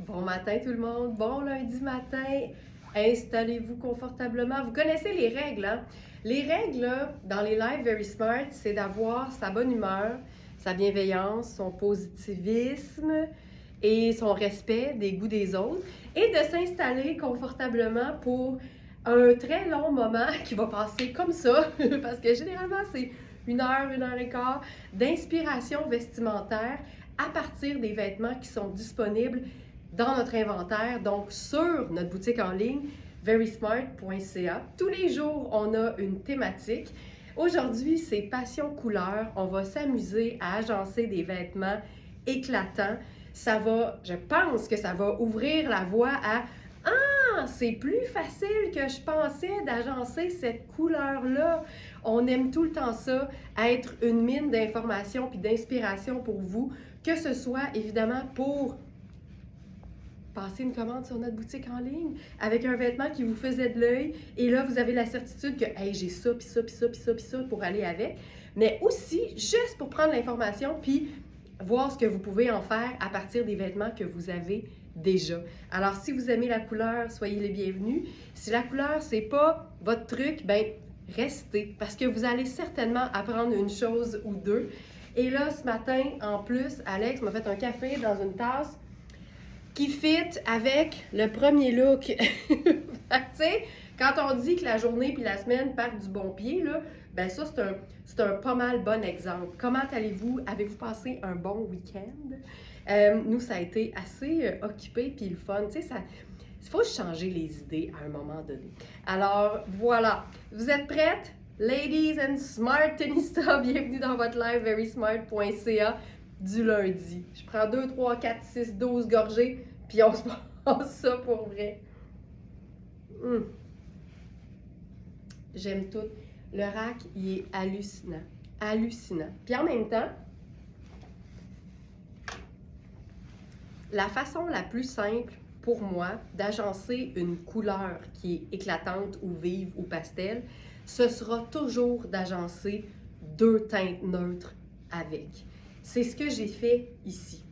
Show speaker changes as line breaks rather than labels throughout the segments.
Bon matin tout le monde, bon lundi matin, installez-vous confortablement. Vous connaissez les règles, hein? Les règles, là, dans les lives Very Smart, c'est d'avoir sa bonne humeur, sa bienveillance, son positivisme et son respect des goûts des autres et de s'installer confortablement pour un très long moment qui va passer comme ça, parce que généralement c'est une heure et quart d'inspiration vestimentaire à partir des vêtements qui sont disponibles dans notre inventaire, donc sur notre boutique en ligne, verysmart.ca. Tous les jours, on a une thématique. Aujourd'hui, c'est Passion Couleur. On va s'amuser à agencer des vêtements éclatants. Je pense que ça va ouvrir la voie à « Ah, c'est plus facile que je pensais d'agencer cette couleur-là. » On aime tout le temps ça, être une mine d'informations puis d'inspiration pour vous, que ce soit évidemment pour passer une commande sur notre boutique en ligne avec un vêtement qui vous faisait de l'œil et là, vous avez la certitude que « Hey, j'ai ça, puis ça, puis ça, puis ça, puis ça pour aller avec. » Mais aussi, juste pour prendre l'information puis voir ce que vous pouvez en faire à partir des vêtements que vous avez déjà. Alors, si vous aimez la couleur, soyez les bienvenus. Si la couleur, c'est pas votre truc, ben restez parce que vous allez certainement apprendre une chose ou deux. Et là, ce matin, en plus, Alex m'a fait un café dans une tasse qui fit avec le premier look. Fait que, tu sais, quand on dit que la journée puis la semaine partent du bon pied, là, ben ça, c'est un pas mal bon exemple. Comment allez-vous? Avez-vous passé un bon week-end? Nous, ça a été assez occupé puis le fun. Tu sais, il faut changer les idées à un moment donné. Alors, voilà. Vous êtes prêtes? Ladies and Smart Tenista, bienvenue dans votre live verysmart.ca du lundi. Je prends 2, 3, 4, 6, 12 gorgées, puis on se passe ça pour vrai. J'aime tout. Le rack, il est hallucinant. Hallucinant. Puis en même temps, la façon la plus simple pour moi d'agencer une couleur qui est éclatante ou vive ou pastel, ce sera toujours d'agencer 2 teintes neutres avec. C'est ce que j'ai fait ici.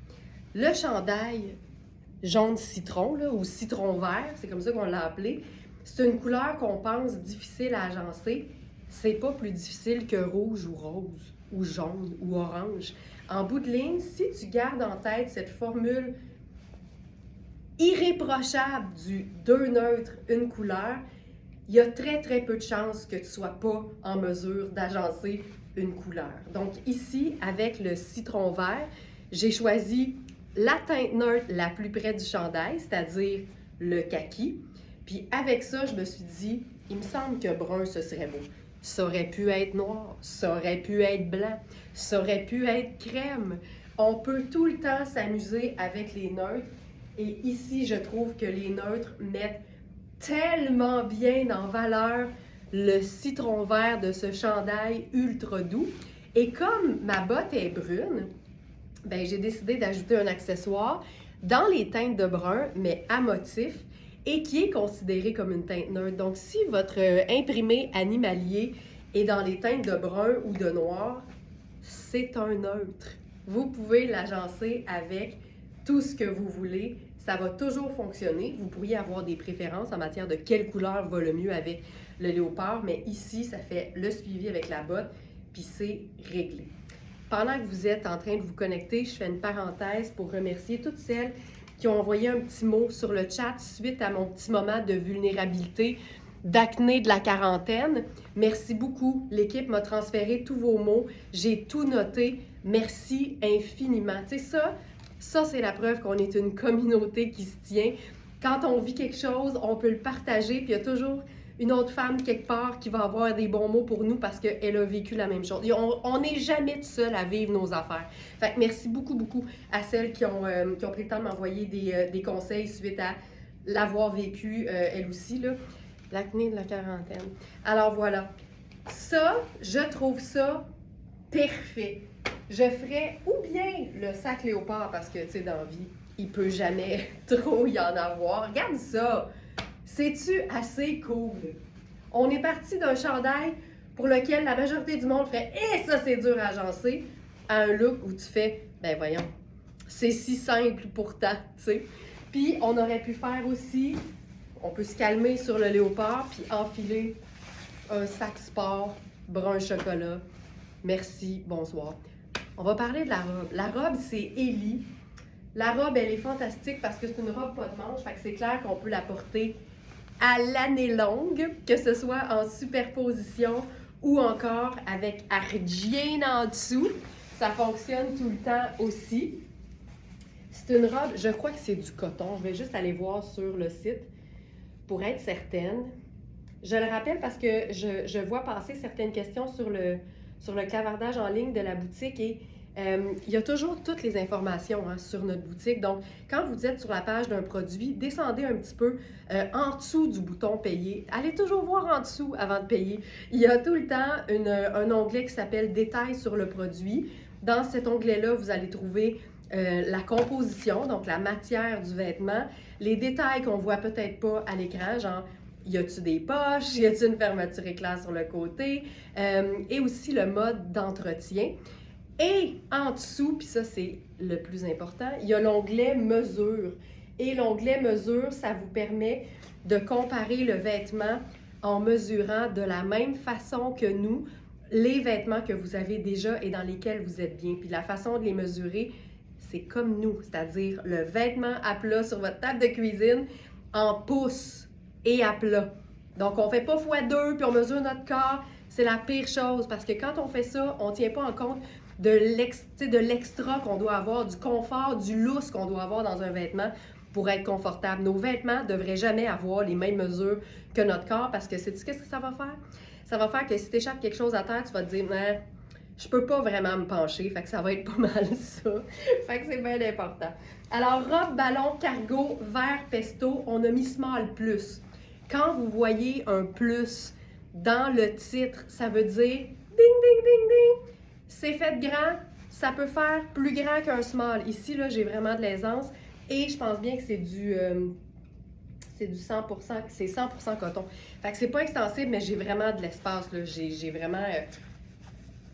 Le chandail jaune citron, là, ou citron vert, c'est comme ça qu'on l'a appelé, c'est une couleur qu'on pense difficile à agencer. C'est pas plus difficile que rouge ou rose, ou jaune ou orange. En bout de ligne, si tu gardes en tête cette formule irréprochable du 2 neutres, une couleur, il y a très très peu de chances que tu ne sois pas en mesure d'agencer une couleur. Donc ici, avec le citron vert, j'ai choisi la teinte neutre la plus près du chandail, c'est-à-dire le kaki. Puis avec ça, je me suis dit, il me semble que brun, ce serait beau. Ça aurait pu être noir, ça aurait pu être blanc, ça aurait pu être crème. On peut tout le temps s'amuser avec les neutres. Et ici, je trouve que les neutres mettent tellement bien en valeur le citron vert de ce chandail ultra doux. Et comme ma botte est brune, ben, j'ai décidé d'ajouter un accessoire dans les teintes de brun, mais à motif, et qui est considéré comme une teinte neutre. Donc, si votre imprimé animalier est dans les teintes de brun ou de noir, c'est un neutre. Vous pouvez l'agencer avec tout ce que vous voulez. Ça va toujours fonctionner. Vous pourriez avoir des préférences en matière de quelle couleur va le mieux avec le léopard, mais ici, ça fait le suivi avec la botte, puis c'est réglé. Pendant que vous êtes en train de vous connecter, je fais une parenthèse pour remercier toutes celles qui ont envoyé un petit mot sur le chat suite à mon petit moment de vulnérabilité, d'acné de la quarantaine. Merci beaucoup. L'équipe m'a transféré tous vos mots. J'ai tout noté. Merci infiniment. Tu sais, ça c'est la preuve qu'on est une communauté qui se tient. Quand on vit quelque chose, on peut le partager, puis il y a toujours une autre femme quelque part qui va avoir des bons mots pour nous parce qu'elle a vécu la même chose. Et on n'est jamais tout seul à vivre nos affaires. Fait que merci beaucoup, beaucoup à celles qui ont pris le temps de m'envoyer des conseils suite à l'avoir vécu, elle aussi, là. L'acné de la quarantaine. Alors voilà. Ça, je trouve ça parfait. Je ferais ou bien le sac léopard parce que, tu sais, dans la vie, il peut jamais trop y en avoir. Regarde ça! C'est-tu assez cool? On est parti d'un chandail pour lequel la majorité du monde ferait « Eh, ça, c'est dur à agencer » à un look où tu fais « Ben voyons, c'est si simple pourtant, tu sais. » Puis, on aurait pu faire aussi, on peut se calmer sur le léopard, puis enfiler un sac sport brun chocolat. Merci, bonsoir. On va parler de la robe. La robe, c'est Ellie. La robe, elle est fantastique parce que c'est une robe pas de manche, fait que c'est clair qu'on peut la porter à l'année longue, que ce soit en superposition ou encore avec ardienne en dessous. Ça fonctionne tout le temps aussi. C'est une robe, je crois que c'est du coton. Je vais juste aller voir sur le site pour être certaine. Je le rappelle parce que je vois passer certaines questions sur le clavardage en ligne de la boutique et il y a toujours toutes les informations sur notre boutique. Donc, quand vous êtes sur la page d'un produit, descendez un petit peu en dessous du bouton payer. Allez toujours voir en dessous avant de payer. Il y a tout le temps un onglet qui s'appelle Détails sur le produit. Dans cet onglet-là, vous allez trouver la composition, donc la matière du vêtement, les détails qu'on voit peut-être pas à l'écran, genre y a-tu des poches, y a-tu une fermeture éclair sur le côté, et aussi le mode d'entretien. Et en dessous, puis ça c'est le plus important, il y a l'onglet mesure. Et l'onglet mesure, ça vous permet de comparer le vêtement en mesurant de la même façon que nous les vêtements que vous avez déjà et dans lesquels vous êtes bien. Puis la façon de les mesurer, c'est comme nous, c'est-à-dire le vêtement à plat sur votre table de cuisine en pouces et à plat. Donc, on ne fait pas x2 puis on mesure notre corps. C'est la pire chose parce que quand on fait ça, on ne tient pas en compte de l'extra qu'on doit avoir, du confort, du lousse qu'on doit avoir dans un vêtement pour être confortable. Nos vêtements ne devraient jamais avoir les mêmes mesures que notre corps parce que sais-tu qu'est-ce que ça va faire? Ça va faire que si tu échappes quelque chose à terre, tu vas te dire « je peux pas vraiment me pencher », fait que ça va être pas mal ça. Fait que c'est bien important. Alors, robe, ballon, cargo, vert, pesto, on a mis small plus. Quand vous voyez un plus dans le titre, ça veut dire ding, ding, ding, ding. C'est fait grand, ça peut faire plus grand qu'un small. Ici, là, j'ai vraiment de l'aisance et je pense bien que c'est du 100%, c'est 100% coton. Fait que c'est pas extensible, mais j'ai vraiment de l'espace, là. J'ai vraiment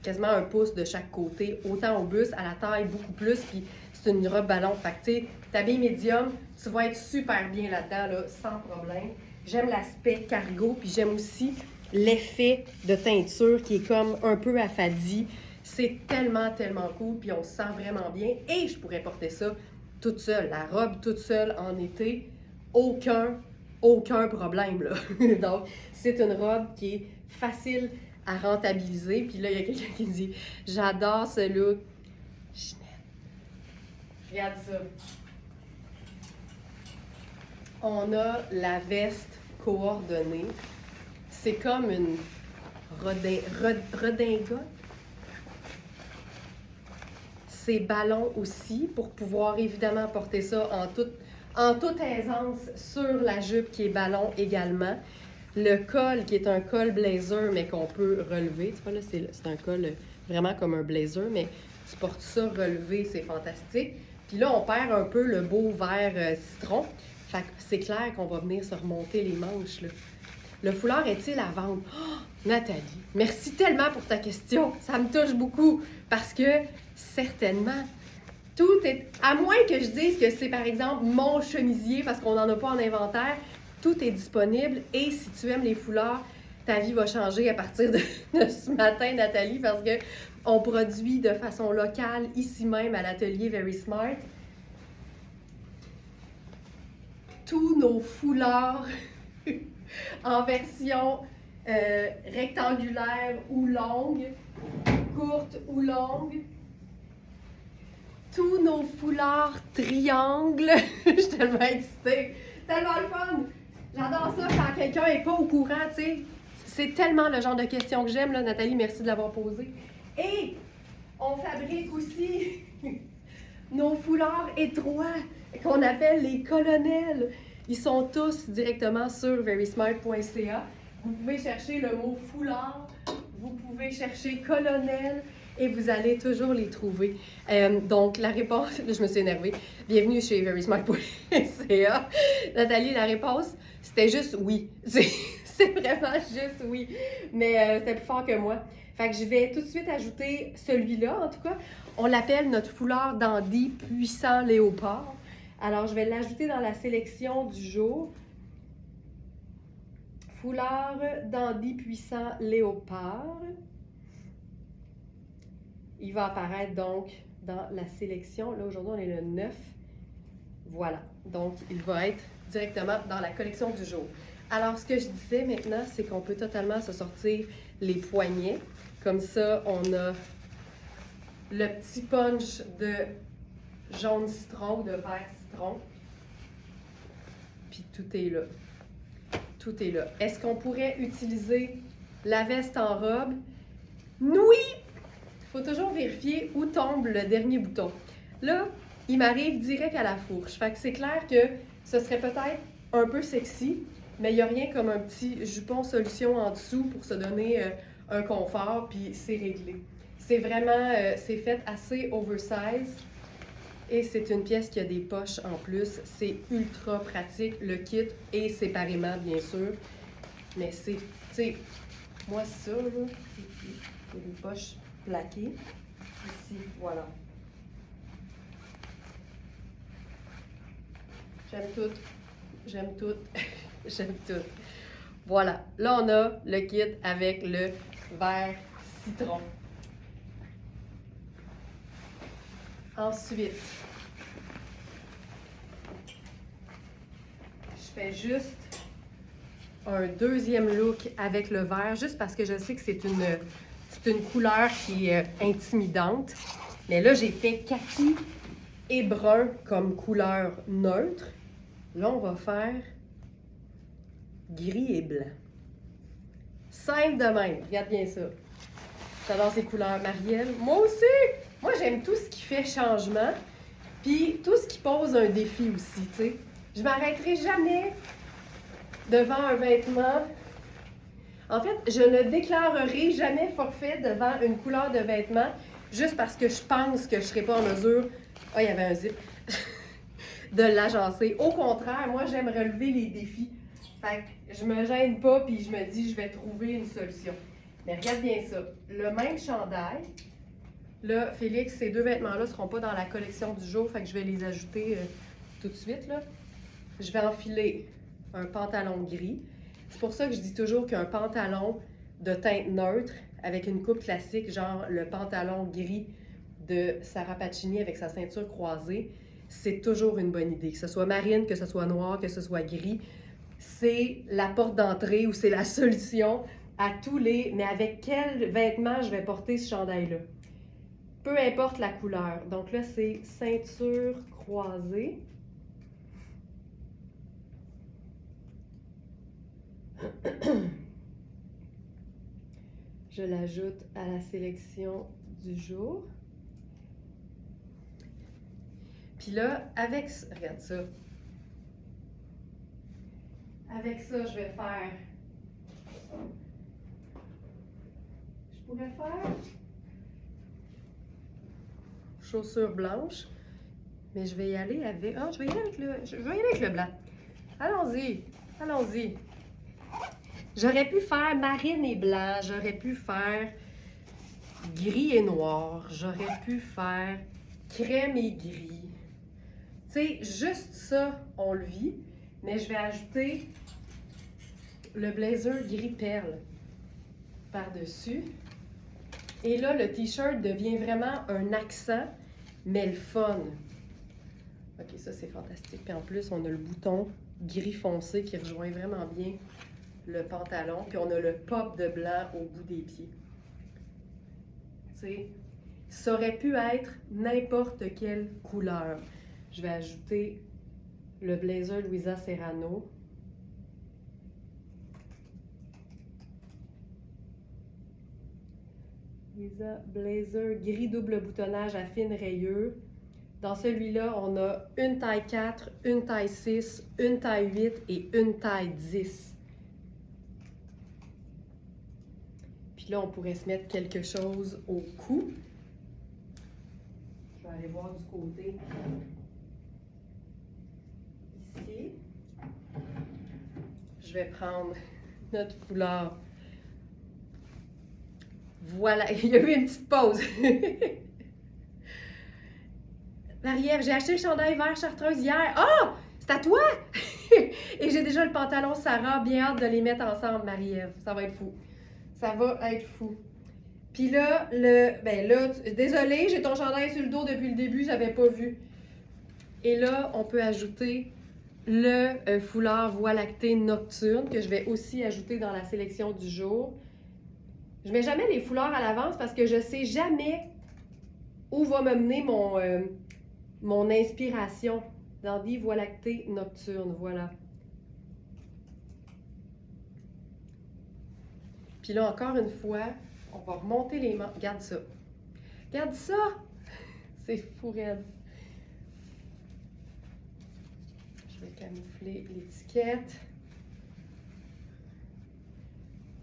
quasiment un pouce de chaque côté, autant au buste, à la taille, beaucoup plus, puis c'est une robe ballon. Fait que, tu sais, t'habilles médium, tu vas être super bien là-dedans, là, sans problème. J'aime l'aspect cargo, puis j'aime aussi l'effet de teinture qui est comme un peu affadi. C'est tellement, tellement cool, puis on se sent vraiment bien. Et je pourrais porter ça toute seule, la robe toute seule en été, aucun problème, là. Donc, c'est une robe qui est facile à rentabiliser. Puis là, il y a quelqu'un qui dit « J'adore ce look. » Ginette, regarde ça. On a la veste coordonnée. C'est comme une redingote. C'est ballon aussi pour pouvoir évidemment porter ça en toute aisance sur la jupe qui est ballon également. Le col qui est un col blazer mais qu'on peut relever. Tu vois là, c'est un col vraiment comme un blazer, mais tu portes ça relevé, c'est fantastique. Puis là, on perd un peu le beau vert citron. Fait que c'est clair qu'on va venir se remonter les manches, là. Le foulard est-il à vendre? Oh, Nathalie, merci tellement pour ta question. Ça me touche beaucoup parce que certainement, tout est... À moins que je dise que c'est par exemple mon chemisier parce qu'on n'en a pas en inventaire, tout est disponible et si tu aimes les foulards, ta vie va changer à partir de ce matin, Nathalie, parce qu'on produit de façon locale ici même à l'atelier Very Smart tous nos foulards en version rectangulaire ou longue, courte ou longue. Tous nos foulards triangles. Je suis tellement excitée. Tellement le fun. J'adore ça quand quelqu'un n'est pas au courant, tu sais. C'est tellement le genre de question que j'aime, là, Nathalie. Merci de l'avoir posée. Et on fabrique aussi nos foulards étroits qu'on appelle les colonels. Ils sont tous directement sur verysmart.ca. Vous pouvez chercher le mot foulard, vous pouvez chercher colonel et vous allez toujours les trouver. Donc, la réponse, là, je me suis énervée. Bienvenue chez verysmart.ca. Nathalie, la réponse, c'était juste oui. C'est vraiment juste oui. Mais c'était plus fort que moi. Fait que je vais tout de suite ajouter celui-là, en tout cas. On l'appelle notre foulard dandy puissant léopard. Alors, je vais l'ajouter dans la sélection du jour. Foulard dandy puissant léopard. Il va apparaître donc dans la sélection. Là, aujourd'hui, on est le 9. Voilà. Donc, il va être directement dans la collection du jour. Alors, ce que je disais maintenant, c'est qu'on peut totalement se sortir les poignets. Comme ça, on a le petit punch de jaune citron ou de vert citron. Puis tout est là. Tout est là. Est-ce qu'on pourrait utiliser la veste en robe? Oui! Il faut toujours vérifier où tombe le dernier bouton. Là, il m'arrive direct à la fourche. Fait que c'est clair que ce serait peut-être un peu sexy, mais il n'y a rien comme un petit jupon solution en dessous pour se donner un confort, puis c'est réglé. C'est vraiment, c'est fait assez oversize. Et c'est une pièce qui a des poches en plus. C'est ultra pratique. Le kit est séparément, bien sûr. Mais c'est, tu sais, moi, ça, là, il y a des poches plaquées. Ici, voilà. J'aime tout. J'aime tout. J'aime tout. Voilà. Là, on a le kit avec le vert citron. Ensuite, je fais juste un deuxième look avec le vert, juste parce que je sais que c'est une couleur qui est intimidante. Mais là, j'ai fait kaki et brun comme couleur neutre. Là, on va faire gris et blanc. Simple de même. Regarde bien ça. J'adore ces couleurs. Marielle, moi aussi! Moi, j'aime tout ce qui fait changement, puis tout ce qui pose un défi aussi, tu sais. Je m'arrêterai jamais devant un vêtement. En fait, je ne déclarerai jamais forfait devant une couleur de vêtement juste parce que je pense que je ne serai pas en mesure, il y avait un zip, de l'agencer. Au contraire, moi, j'aime relever les défis. Fait que je me gêne pas, puis je me dis, je vais trouver une solution. Mais regarde bien ça. Le même chandail. Là, Félix, ces deux vêtements-là ne seront pas dans la collection du jour, fait que je vais les ajouter tout de suite, là. Je vais enfiler un pantalon gris. C'est pour ça que je dis toujours qu'un pantalon de teinte neutre avec une coupe classique, genre le pantalon gris de Sarah Pacini avec sa ceinture croisée, c'est toujours une bonne idée. Que ce soit marine, que ce soit noir, que ce soit gris, c'est la porte d'entrée ou c'est la solution à tous les... Mais avec quel vêtement je vais porter ce chandail-là? Peu importe la couleur. Donc là, c'est ceinture croisée. Je l'ajoute à la sélection du jour. Puis là, avec... Regarde ça. Avec ça, je vais faire... Je pourrais faire... chaussures blanches, mais je vais y aller avec... je vais y aller avec le blanc. Allons-y, allons-y. J'aurais pu faire marine et blanc, j'aurais pu faire gris et noir, j'aurais pu faire crème et gris. Tu sais, juste ça, on le vit, mais je vais ajouter le blazer gris perle par-dessus. Et là, le t-shirt devient vraiment un accent, mais le fun. OK, ça, c'est fantastique. Puis en plus, on a le bouton gris foncé qui rejoint vraiment bien le pantalon. Puis on a le pop de blanc au bout des pieds. Tu sais, ça aurait pu être n'importe quelle couleur. Je vais ajouter le blazer Louisa Serrano. Louisa blazer gris double boutonnage à fine rayure. Dans celui-là, on a une taille 4, une taille 6, une taille 8 et une taille 10. Puis là, on pourrait se mettre quelque chose au cou. Je vais aller voir du côté. Ici. Je vais prendre notre foulard. Voilà, il y a eu une petite pause. Marie-Ève, j'ai acheté le chandail vert chartreuse hier. Ah! C'est à toi! Et j'ai déjà le pantalon Sarah. Bien hâte de les mettre ensemble, Marie-Ève. Ça va être fou. Ça va être fou. Puis là, désolée, j'ai ton chandail sur le dos depuis le début, j'avais pas vu. Et là, on peut ajouter le foulard Voie lactée nocturne que je vais aussi ajouter dans la sélection du jour. Je mets jamais les foulards à l'avance parce que je sais jamais où va me mener mon inspiration. Dandy Voie lactée nocturne, voilà. Puis là, encore une fois, on va remonter les manches. Regarde ça. Regarde ça! C'est fou raide. Je vais camoufler l'étiquette.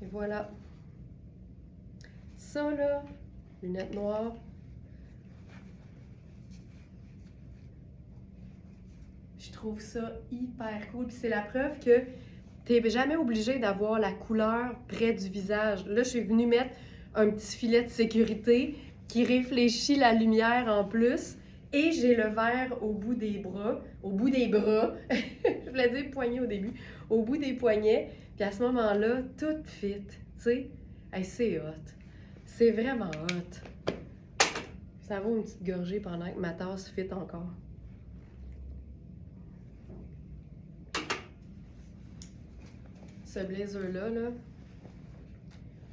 Et voilà. Ça, là, lunettes noires. Je trouve ça hyper cool. Puis c'est la preuve que tu n'es jamais obligé d'avoir la couleur près du visage. Là, je suis venue mettre un petit filet de sécurité qui réfléchit la lumière en plus. Et j'ai le vert au bout des bras. Je voulais dire poignet au début. Au bout des poignets. Puis à ce moment-là, tout fit. Tu sais, hey, c'est hot. C'est vraiment hot. Ça vaut une petite gorgée pendant que ma tasse fit encore. Ce blazer-là, là,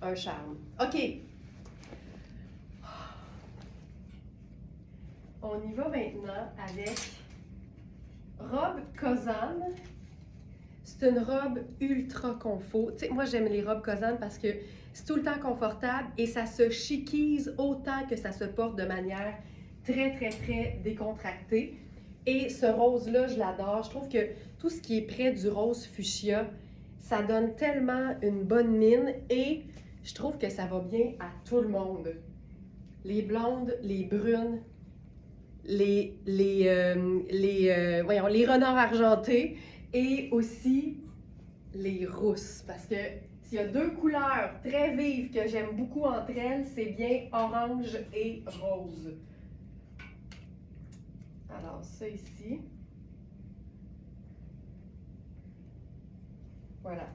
un charme. OK. On y va maintenant avec robe Kozan. C'est une robe ultra confort. Tu sais, moi, j'aime les robes Kozan parce que c'est tout le temps confortable et ça se chiquise autant que ça se porte de manière très, très, très décontractée. Et ce rose-là, je l'adore. Je trouve que tout ce qui est près du rose fuchsia, ça donne tellement une bonne mine et je trouve que ça va bien à tout le monde. Les blondes, les brunes, les renards argentés et aussi les rousses. Parce que s'il y a deux couleurs très vives que j'aime beaucoup entre elles, c'est bien orange et rose. Alors, ça ici. Voilà.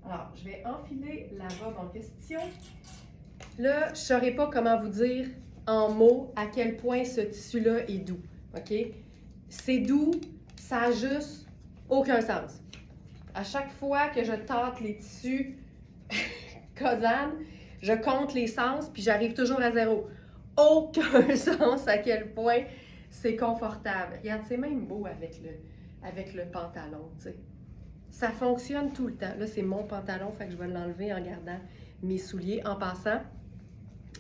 Alors, je vais enfiler la robe en question. Là, je ne saurais pas comment vous dire en mots à quel point ce tissu-là est doux. OK? C'est doux, ça n'a juste aucun sens. À chaque fois que je tâte les tissus Kozan, je compte les sens puis j'arrive toujours à zéro. Aucun sens à quel point c'est confortable. Regarde, c'est même beau avec le pantalon, tu sais. Ça fonctionne tout le temps. Là, c'est mon pantalon, fait que je vais l'enlever en gardant mes souliers. En passant,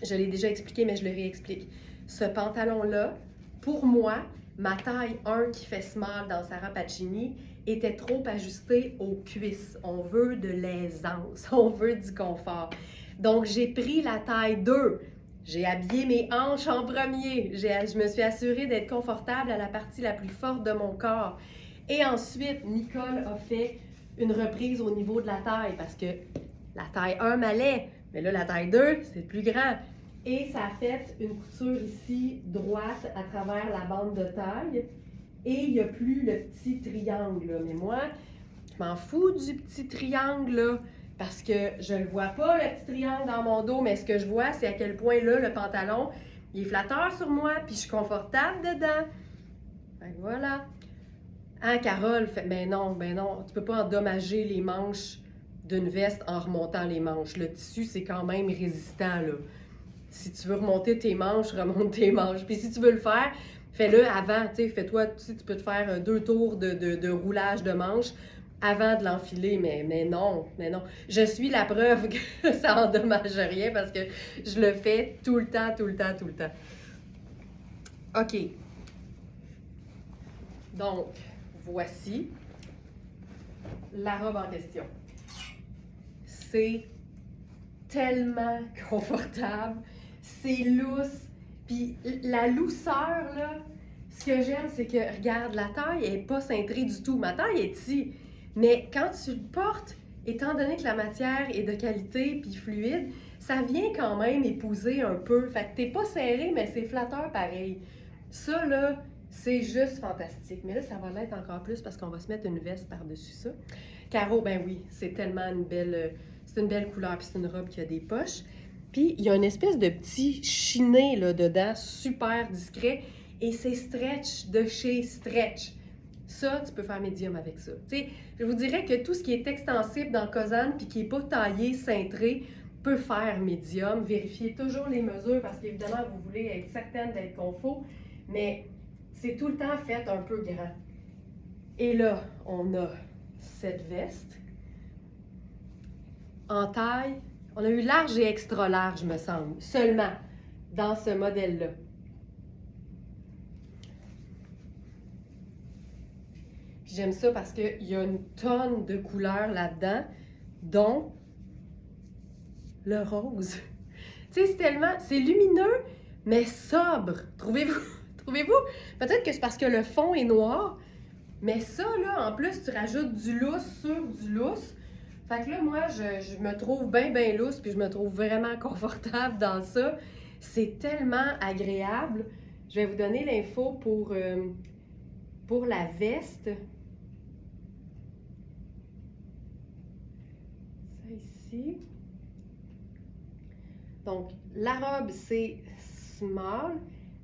je l'ai déjà expliqué, mais je le réexplique. Ce pantalon-là, pour moi, ma taille 1 qui fait small dans Sarah Pacini était trop ajustée aux cuisses. On veut de l'aisance, on veut du confort. Donc, j'ai pris la taille 2. J'ai habillé mes hanches en premier. Je me suis assurée d'être confortable à la partie la plus forte de mon corps. Et ensuite, Nicole a fait une reprise au niveau de la taille parce que la taille 1 m'allait, mais là, la taille 2, c'est plus grand. Et ça a fait une couture ici droite à travers la bande de taille. Et il n'y a plus le petit triangle. Là. Mais moi, je m'en fous du petit triangle là, parce que je ne le vois pas, le petit triangle dans mon dos, mais ce que je vois, c'est à quel point là, le pantalon, il est flatteur sur moi, puis je suis confortable dedans. Fait que voilà. Hein, Carole fait, ben non, tu peux pas endommager les manches d'une veste en remontant les manches. Le tissu, c'est quand même résistant, là. Si tu veux remonter tes manches, remonte tes manches. Puis si tu veux le faire, fais-le avant, tu sais, fais-toi, tu peux te faire 2 tours de roulage de manches avant de l'enfiler, mais non. Je suis la preuve que ça endommage rien parce que je le fais tout le temps. OK. Donc, voici la robe en question. C'est tellement confortable, c'est lousse, puis la douceur, là, ce que j'aime, c'est que, regarde, la taille n'est pas cintrée du tout. Ma taille est ici, mais quand tu le portes, étant donné que la matière est de qualité puis fluide, ça vient quand même épouser un peu. Fait que t'es pas serré, mais c'est flatteur pareil. Ça, là, C'est juste fantastique. Mais là, ça va l'être encore plus parce qu'on va se mettre une veste par-dessus ça. Caro, ben oui, c'est tellement c'est une belle couleur, puis c'est une robe qui a des poches. Puis il y a une espèce de petit chiné là dedans, super discret, et c'est Stretch de chez Stretch. Ça, tu peux faire médium avec ça. Tu sais, je vous dirais que tout ce qui est extensible dans Cosane puis qui n'est pas taillé, cintré, peut faire médium. Vérifiez toujours les mesures parce qu'évidemment, vous voulez être certaine d'être confort, mais c'est tout le temps fait un peu grand. Et là, on a cette veste en taille. On a eu large et extra large, me semble, seulement dans ce modèle-là. Puis j'aime ça parce qu'il y a une tonne de couleurs là-dedans, dont le rose. Tu sais, c'est lumineux, mais sobre. Trouvez-vous? Trouvez-vous? Peut-être que c'est parce que le fond est noir, mais ça, là, en plus, tu rajoutes du lousse sur du lousse. Fait que là, moi, je me trouve bien lousse, puis je me trouve vraiment confortable dans ça. C'est tellement agréable. Je vais vous donner l'info pour la veste. Ça ici. Donc, la robe, c'est small.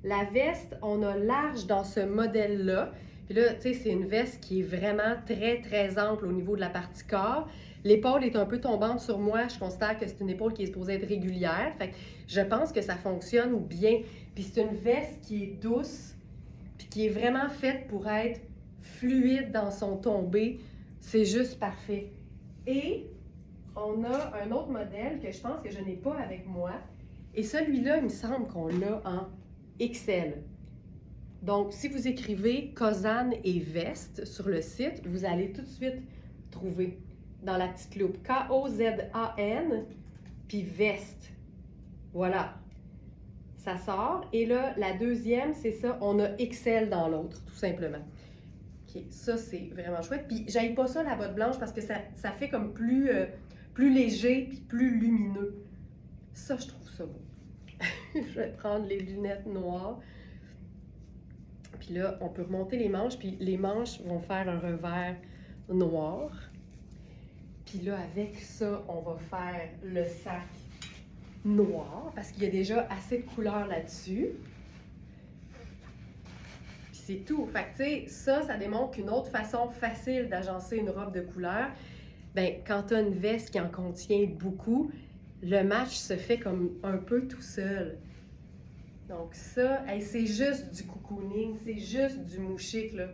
La veste, on a large dans ce modèle-là. Puis là, tu sais, c'est une veste qui est vraiment très ample au niveau de la partie corps. L'épaule est un peu tombante sur moi. Je considère que c'est une épaule qui est supposée être régulière. Fait que je pense que ça fonctionne bien. Puis c'est une veste qui est douce, puis qui est vraiment faite pour être fluide dans son tombé. C'est juste parfait. Et on a un autre modèle que je pense que je n'ai pas avec moi. Et celui-là, il me semble qu'on l'a en XL. Donc, si vous écrivez Cosane et veste sur le site, vous allez tout de suite trouver dans la petite loupe K-O-Z-A-N, puis veste. Voilà. Ça sort. Et là, la deuxième, c'est ça, on a XL dans l'autre, tout simplement. OK, ça, c'est vraiment chouette. Puis, j'aille pas ça, la botte blanche, parce que ça fait comme plus léger puis plus lumineux. Ça, je trouve ça beau. Je vais prendre les lunettes noires. Puis là, on peut remonter les manches, puis les manches vont faire un revers noir. Puis là, avec ça, on va faire le sac noir, parce qu'il y a déjà assez de couleurs là-dessus. Puis c'est tout. Fait que, tu sais, ça démontre qu'une autre façon facile d'agencer une robe de couleur, bien, quand tu as une veste qui en contient beaucoup, le match se fait comme un peu tout seul. Donc ça, hey, c'est juste du cocooning, c'est juste du mouchique, là.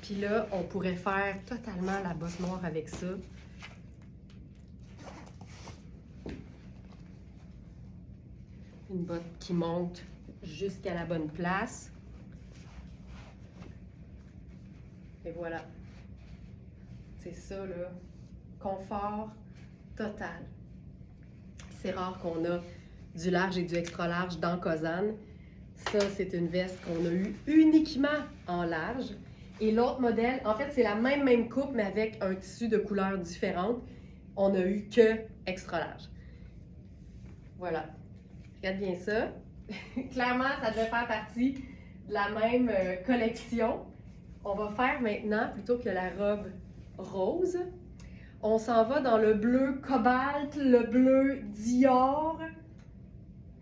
Puis là, on pourrait faire totalement la botte noire avec ça. Une botte qui monte jusqu'à la bonne place. Et voilà. C'est ça, là. Confort total. C'est rare qu'on a du large et du extra large dans Cosane. Ça, c'est une veste qu'on a eue uniquement en large. Et l'autre modèle, en fait, c'est la même coupe, mais avec un tissu de couleurs différentes. On a eu que extra large. Voilà. Regarde bien ça. Clairement, ça devait faire partie de la même collection. On va faire maintenant, plutôt que la robe rose, on s'en va dans le bleu cobalt, le bleu Dior,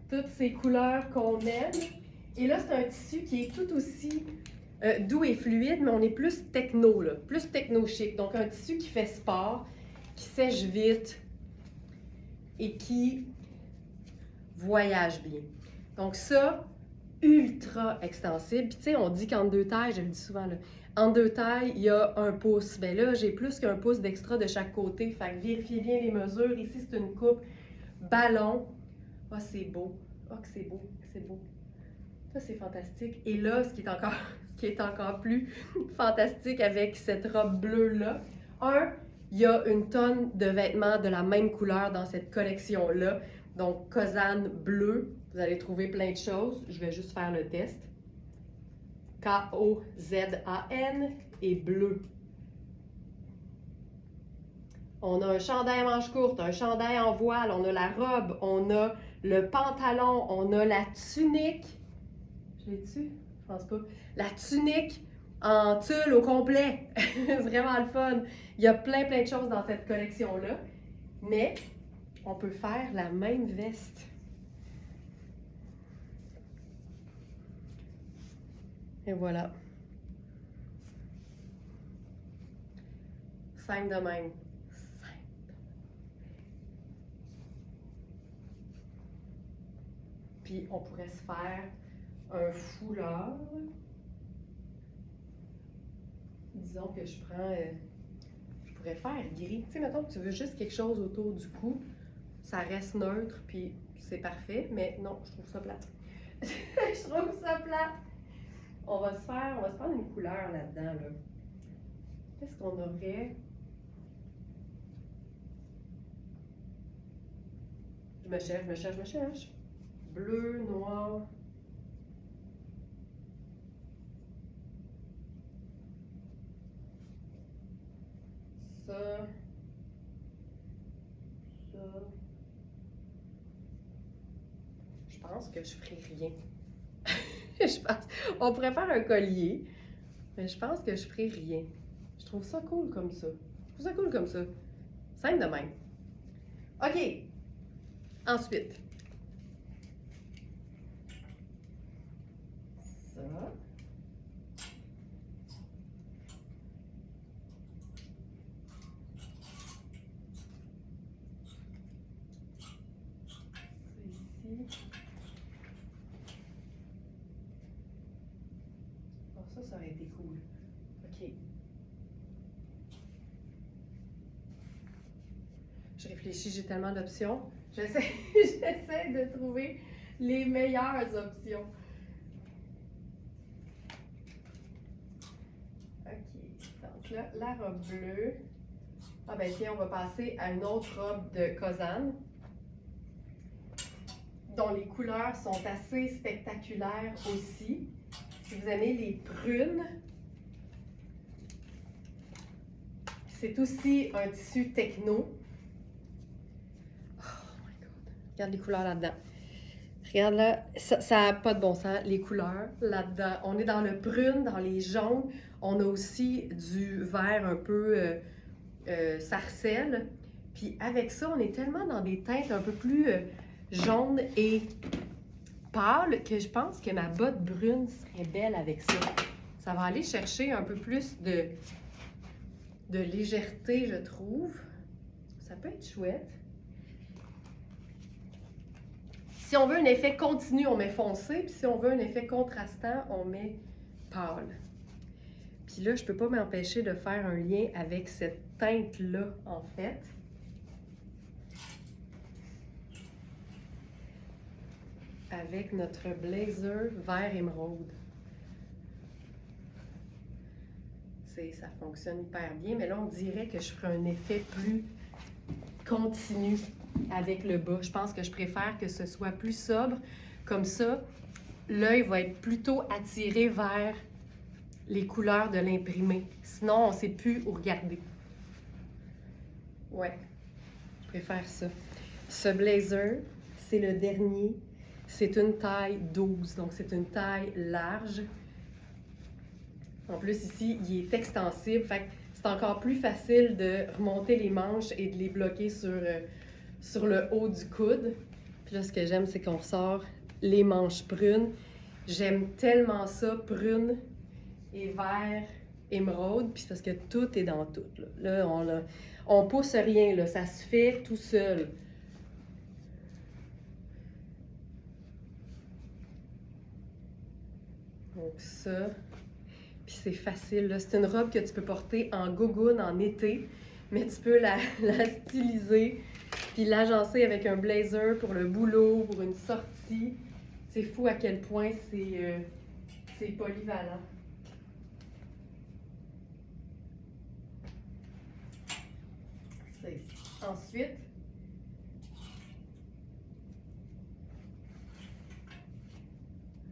toutes ces couleurs qu'on aime. Et là, c'est un tissu qui est tout aussi doux et fluide, mais on est plus techno, là, plus techno-chic. Donc, un tissu qui fait sport, qui sèche vite et qui voyage bien. Donc ça, ultra extensible. Puis tu sais, on dit qu'en deux tailles, je le dis souvent, là, en deux tailles, il y a 1 pouce. Bien là, j'ai plus qu'1 pouce d'extra de chaque côté. Fait que vérifiez bien les mesures. Ici, c'est une coupe ballon. Ah, c'est beau. Ah, que c'est beau, c'est beau. Ça, c'est fantastique. Et là, ce qui est encore plus fantastique avec cette robe bleue-là, il y a une tonne de vêtements de la même couleur dans cette collection-là. Donc, Cosane bleu, vous allez trouver plein de choses. Je vais juste faire le test. K-O-Z-A-N et bleu. On a un chandail à manches courtes, un chandail en voile, on a la robe, on a le pantalon, on a la tunique. Je l'ai dessus? Je pense pas. La tunique en tulle au complet. Vraiment le fun. Il y a plein de choses dans cette collection-là. Mais on peut faire la même veste. Et voilà. Simple de même. Puis on pourrait se faire un foulard. Disons que je prends, je pourrais faire gris. Tu sais, mettons que tu veux juste quelque chose autour du cou, ça reste neutre, puis c'est parfait, mais non, je trouve ça plate. Je trouve ça plate. On va se prendre une couleur là-dedans, là. Qu'est-ce qu'on aurait? Je me cherche. Bleu, noir. Ça. Je pense que je ferai rien. On pourrait faire un collier, mais je pense que je ferai rien. Je trouve ça cool comme ça. Simple de même. OK. Ensuite. Ça. Ici. Bon, ça aurait été cool. OK. Je réfléchis, j'ai tellement d'options. J'essaie de trouver les meilleures options. OK. Donc là, la robe bleue. Ah ben tiens, on va passer à une autre robe de Kozan, dont les couleurs sont assez spectaculaires aussi. Si vous aimez les prunes, c'est aussi un tissu techno. Oh my God! Regarde les couleurs là-dedans. Regarde là, ça n'a pas de bon sens, les couleurs là-dedans. On est dans le prune, dans les jaunes. On a aussi du vert un peu sarcelle. Puis avec ça, on est tellement dans des teintes un peu plus jaunes et pâles que je pense que ma botte brune serait belle avec ça. Ça va aller chercher un peu plus de légèreté, je trouve. Ça peut être chouette. Si on veut un effet continu, on met foncé. Puis si on veut un effet contrastant, on met pâle. Puis là, je ne peux pas m'empêcher de faire un lien avec cette teinte-là, en fait. Avec notre blazer vert émeraude. Ça fonctionne hyper bien, mais là, on dirait que je ferai un effet plus continu avec le bas. Je pense que je préfère que ce soit plus sobre. Comme ça, l'œil va être plutôt attiré vers les couleurs de l'imprimé. Sinon, on ne sait plus où regarder. Ouais, je préfère ça. Ce blazer, c'est le dernier. C'est une taille 12, donc c'est une taille large. En plus, ici, il est extensible, fait que c'est encore plus facile de remonter les manches et de les bloquer sur le haut du coude. Puis là, ce que j'aime, c'est qu'on ressort les manches prunes. J'aime tellement ça, prune et vert émeraude, puis c'est parce que tout est dans tout. Là, on pousse rien, là, ça se fait tout seul. Donc ça, puis c'est facile, là. C'est une robe que tu peux porter en gougoune en été, mais tu peux la styliser, puis l'agencer avec un blazer pour le boulot, pour une sortie. C'est fou à quel point c'est polyvalent. Ensuite,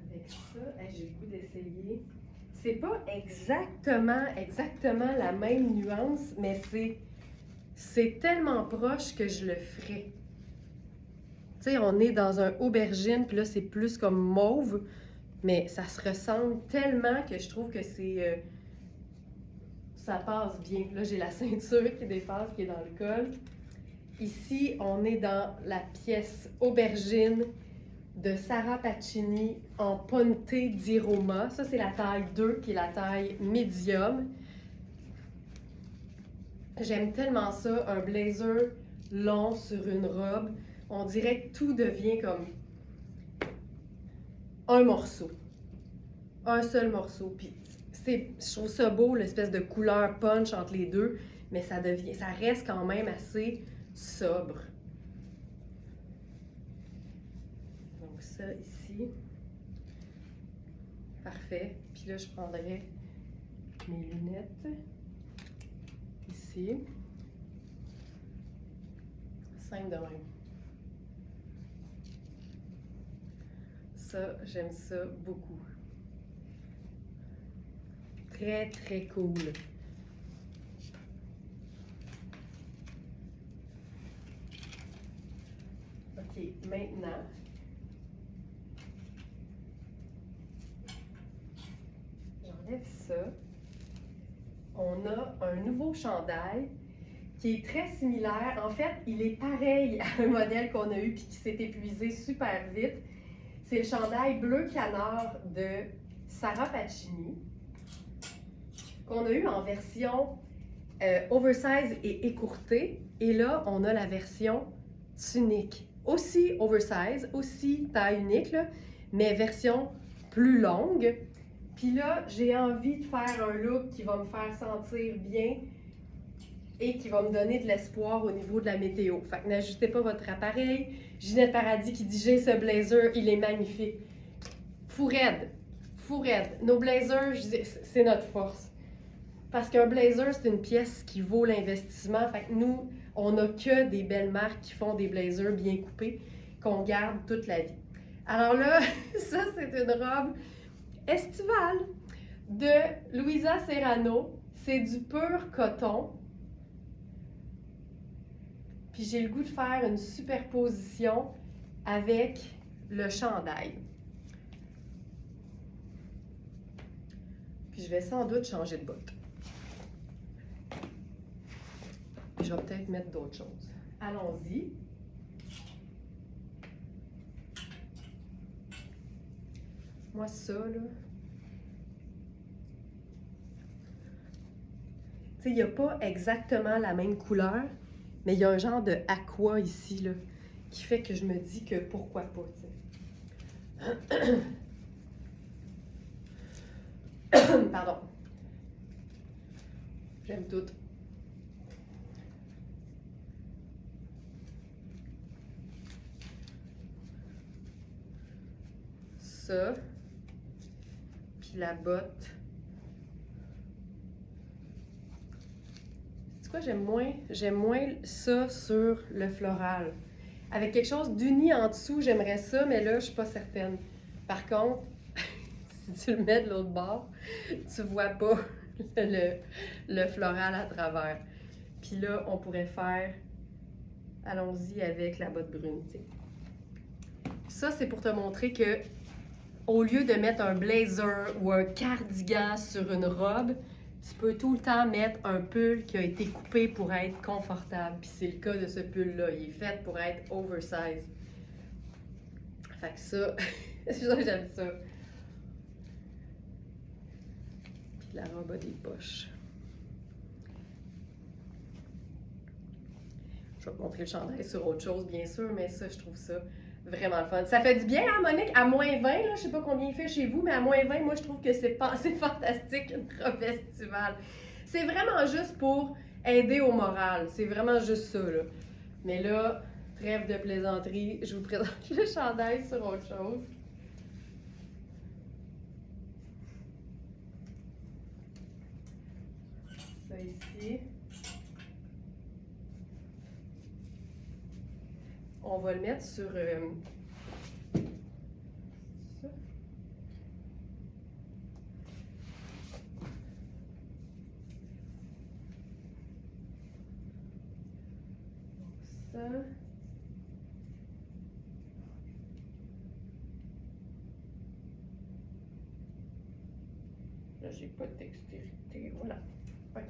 avec ça, j'ai le goût d'essayer. C'est pas exactement la même nuance, mais c'est tellement proche que je le ferais. Tu sais, on est dans un aubergine, puis là, c'est plus comme mauve. Mais ça se ressemble tellement que je trouve que c'est... ça passe bien. Là, j'ai la ceinture qui dépasse, qui est dans le col. Ici, on est dans la pièce aubergine de Sarah Pacini en Ponte di Roma. Ça, c'est la taille 2, qui est la taille médium. J'aime tellement ça, un blazer long sur une robe. On dirait que tout devient comme un morceau. Un seul morceau. Puis je trouve ça beau, l'espèce de couleur punch entre les deux, mais ça reste quand même assez sobre. Donc ça ici. Parfait. Puis là, je prendrais mes lunettes. Ici. Simple de même. Ça, j'aime ça beaucoup. Très, très cool. OK, maintenant, j'enlève ça. On a un nouveau chandail qui est très similaire. En fait, il est pareil à un modèle qu'on a eu puis qui s'est épuisé super vite. C'est le chandail bleu canard de Sarah Pacini qu'on a eu en version oversize et écourtée. Et là, on a la version tunique. Aussi oversize, aussi taille unique, là, mais version plus longue. Puis là, j'ai envie de faire un look qui va me faire sentir bien et qui va me donner de l'espoir au niveau de la météo. Fait que n'ajustez pas votre appareil. Ginette Paradis qui dit « J'ai ce blazer, il est magnifique. » Fou raide. Fou raide. Nos blazers, c'est notre force. Parce qu'un blazer, c'est une pièce qui vaut l'investissement. Fait que nous, on n'a que des belles marques qui font des blazers bien coupés qu'on garde toute la vie. Alors là, ça, c'est une robe estivale de Luisa Serrano. C'est du pur coton. Puis j'ai le goût de faire une superposition avec le chandail. Puis je vais sans doute changer de botte. Puis je vais peut-être mettre d'autres choses. Allons-y. Moi, ça, là... Tu sais, il n'y a pas exactement la même couleur, mais il y a un genre de aqua ici, là, qui fait que je me dis que pourquoi pas, tu sais. Pardon. J'aime tout. Ça. Puis la botte. C'est quoi, j'aime moins ça sur le floral. Avec quelque chose d'uni en dessous, j'aimerais ça, mais là, je suis pas certaine. Par contre, si tu le mets de l'autre bord, tu vois pas le floral à travers. Puis là, on pourrait faire, allons-y avec la botte brune, tu sais. Ça, c'est pour te montrer que au lieu de mettre un blazer ou un cardigan sur une robe, tu peux tout le temps mettre un pull qui a été coupé pour être confortable. Puis c'est le cas de ce pull-là. Il est fait pour être oversize. Fait que ça, j'aime ça. Puis la robe a des poches. Je vais te montrer le chandail sur autre chose, bien sûr, mais ça, je trouve ça vraiment le fun. Ça fait du bien, hein, Monique? À moins 20, là, je sais pas combien il fait chez vous, mais à moins 20, moi, je trouve que c'est fantastique, une robe estivale. C'est vraiment juste pour aider au moral. C'est vraiment juste ça, là. Mais là, trêve de plaisanterie, je vous présente le chandail sur autre chose. Ça ici. On va le mettre sur ça. Ça. Pas de dextérité, voilà. OK.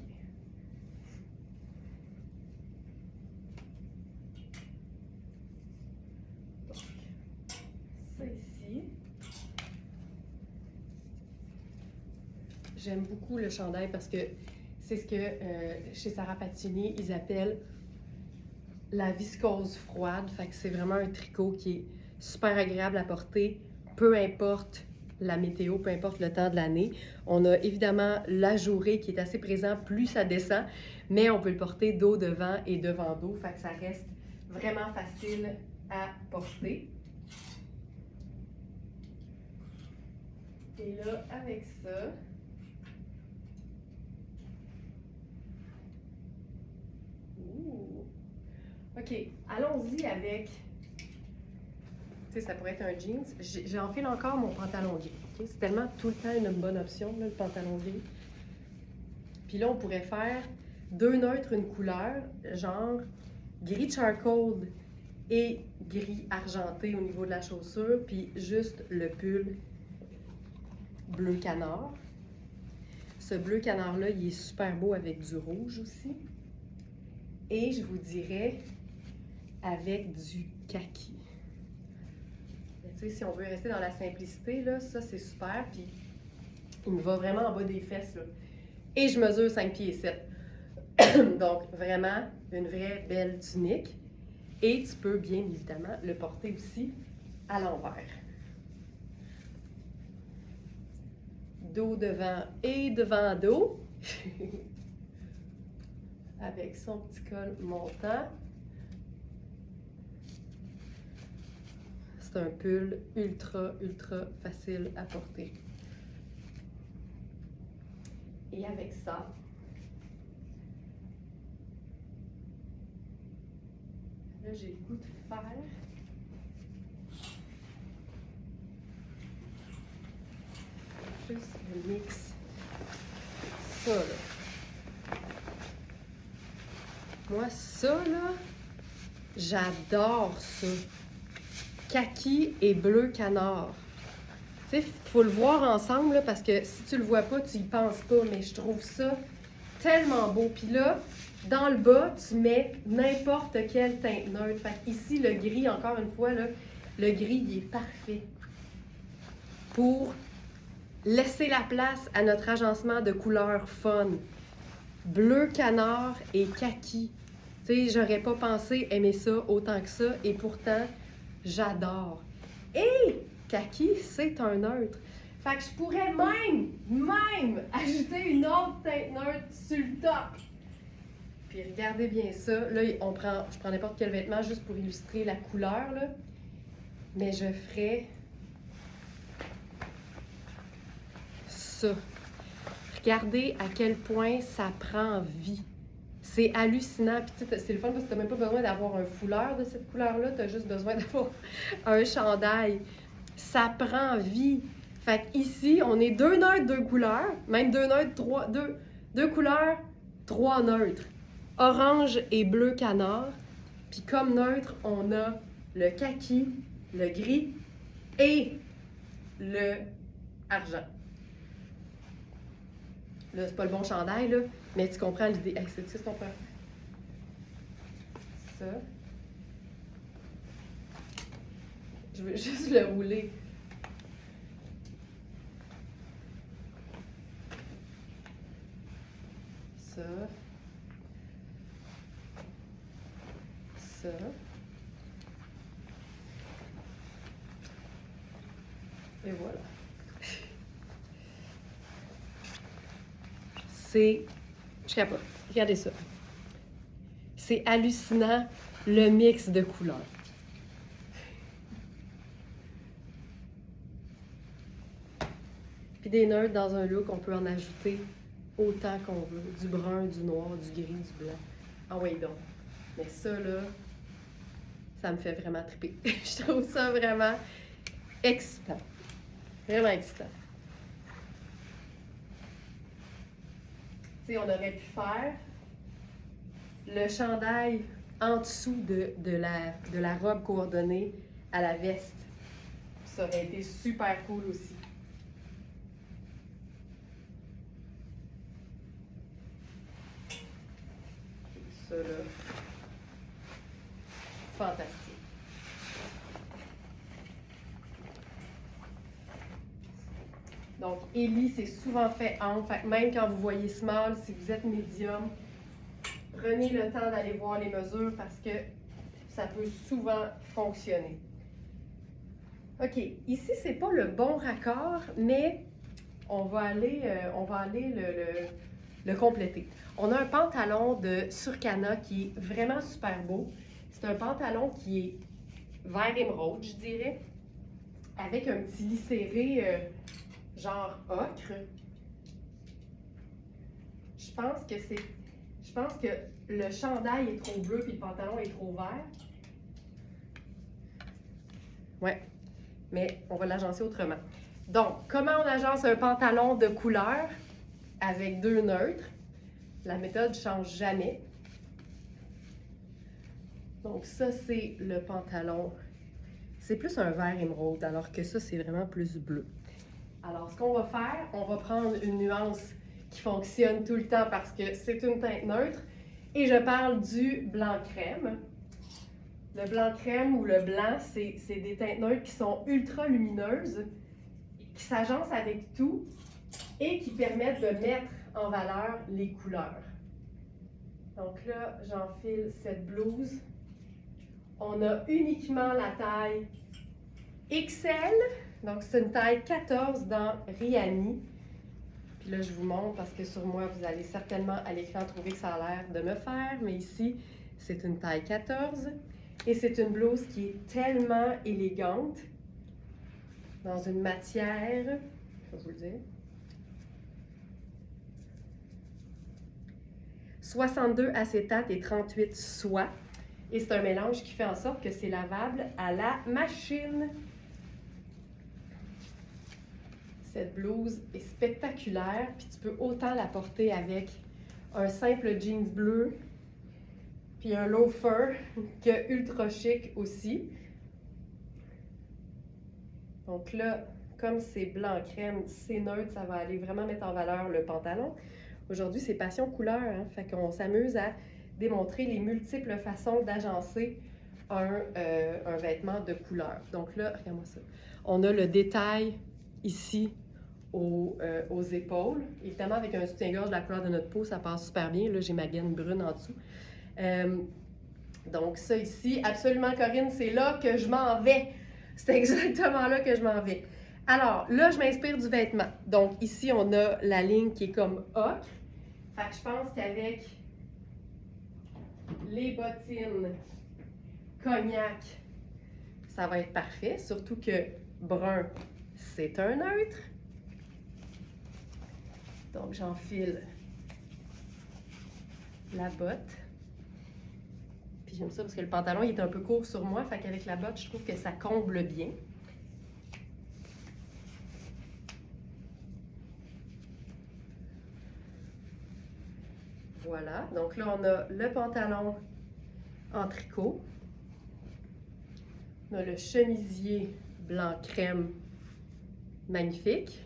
Donc, ça ici. J'aime beaucoup le chandail parce que c'est ce que chez Sarah Patini, ils appellent la viscose froide. Fait que c'est vraiment un tricot qui est super agréable à porter, peu importe la météo, peu importe le temps de l'année. On a évidemment l'ajouré qui est assez présent, plus ça descend, mais on peut le porter dos devant et devant dos, fait que ça reste vraiment facile à porter. Et là, avec ça, OK, allons-y avec, tu sais, ça pourrait être un jeans. J'enfile encore mon pantalon gris. Okay? C'est tellement tout le temps une bonne option, là, le pantalon gris. Puis là, on pourrait faire deux neutres, une couleur, genre gris charcoal et gris argenté au niveau de la chaussure, puis juste le pull bleu canard. Ce bleu canard-là, il est super beau avec du rouge aussi. Et je vous dirais avec du kaki. Tu sais, si on veut rester dans la simplicité, là, ça c'est super. Puis il me va vraiment en bas des fesses. Là. Et je mesure 5 pieds et 7. Donc vraiment une vraie belle tunique. Et tu peux bien évidemment le porter aussi à l'envers. Dos devant et devant dos. Avec son petit col montant. C'est un pull ultra facile à porter. Et avec ça, là j'ai le goût de faire juste le mix. Ça là. Moi ça là, j'adore ça. Kaki et bleu canard. Tu sais, il faut le voir ensemble là, parce que si tu le vois pas, tu y penses pas, mais je trouve ça tellement beau. Puis là, dans le bas, tu mets n'importe quelle teinte neutre. Fait ici, le gris, encore une fois, là, le gris, il est parfait pour laisser la place à notre agencement de couleurs fun. Bleu canard et kaki. Tu sais, j'aurais pas pensé aimer ça autant que ça, et pourtant, j'adore. Et kaki, c'est un neutre. Fait que je pourrais même ajouter une autre teinte neutre sur le top. Puis regardez bien ça. Là, je prends n'importe quel vêtement juste pour illustrer la couleur, là. Mais je ferais ça. Regardez à quel point ça prend vie. C'est hallucinant. Puis c'est le fun parce que tu n'as même pas besoin d'avoir un foulard de cette couleur-là. Tu as juste besoin d'avoir un chandail. Ça prend vie. Fait qu'ici, on est deux neutres, deux couleurs. Même deux neutres, deux couleurs, trois neutres. Orange et bleu canard. Puis comme neutre, on a le kaki, le gris et le argent. Là, c'est pas le bon chandail, là, mais tu comprends l'idée. Hey, c'est ce qu'on peut. Ça. Je veux juste le rouler. Ça. Ça. Et voilà. Je capote. Regardez ça. C'est hallucinant le mix de couleurs. Puis des neutres dans un look, on peut en ajouter autant qu'on veut. Du brun, du noir, du gris, du blanc. Ah oui, donc. Mais ça, là, ça me fait vraiment triper. Je trouve ça vraiment excitant. Vraiment excitant. Tu sais, on aurait pu faire le chandail en dessous de la robe coordonnée à la veste. Ça aurait été super cool aussi. ça, là, fantastique. Donc, Ellie, c'est souvent fait ample. Fait que même quand vous voyez small, si vous êtes médium, prenez le temps d'aller voir les mesures parce que ça peut souvent fonctionner. OK, ici, c'est pas le bon raccord, mais on va aller le compléter. On a un pantalon de Surcana qui est vraiment super beau. C'est un pantalon qui est vert émeraude, je dirais, avec un petit lis serré genre ocre. Je pense que le chandail est trop bleu puis le pantalon est trop vert. Ouais, mais on va l'agencer autrement. Donc, comment on agence un pantalon de couleur avec deux neutres? La méthode ne change jamais. Donc ça, c'est le pantalon. C'est plus un vert émeraude, alors que ça, c'est vraiment plus bleu. Alors, ce qu'on va faire, on va prendre une nuance qui fonctionne tout le temps parce que c'est une teinte neutre. Et je parle du blanc crème. Le blanc crème ou le blanc, c'est des teintes neutres qui sont ultra lumineuses, qui s'agencent avec tout et qui permettent de mettre en valeur les couleurs. Donc là, j'enfile cette blouse. On a uniquement la taille XL, donc c'est une taille 14 dans Riani. Puis là, je vous montre parce que sur moi, vous allez certainement à l'écran trouver que ça a l'air de me faire, mais ici, c'est une taille 14 et c'est une blouse qui est tellement élégante dans une matière, je vais vous le dire, 62 acétate et 38 soie. Et c'est un mélange qui fait en sorte que c'est lavable à la machine. Cette blouse est spectaculaire, puis tu peux autant la porter avec un simple jeans bleu, puis un loafer, que ultra chic aussi. Donc là, comme c'est blanc crème, c'est neutre, ça va aller vraiment mettre en valeur le pantalon. Aujourd'hui, c'est passion couleur, hein? Fait qu'on s'amuse à démontrer les multiples façons d'agencer un vêtement de couleur. Donc là, regarde-moi ça. On a le détail ici aux épaules. Évidemment, avec un soutien-gorge de la couleur de notre peau, ça passe super bien. Là, j'ai ma gaine brune en dessous. Donc ça ici, absolument Corinne, c'est là que je m'en vais. C'est exactement là que je m'en vais. Alors, là, je m'inspire du vêtement. Donc ici, on a la ligne qui est comme ocre. Fait que je pense qu'avec les bottines cognac, ça va être parfait. Surtout que brun, c'est un neutre. Donc, j'enfile la botte. Puis j'aime ça parce que le pantalon il est un peu court sur moi. Fait qu'avec la botte, je trouve que ça comble bien. Voilà. Donc là, on a le pantalon en tricot. On a le chemisier blanc crème magnifique.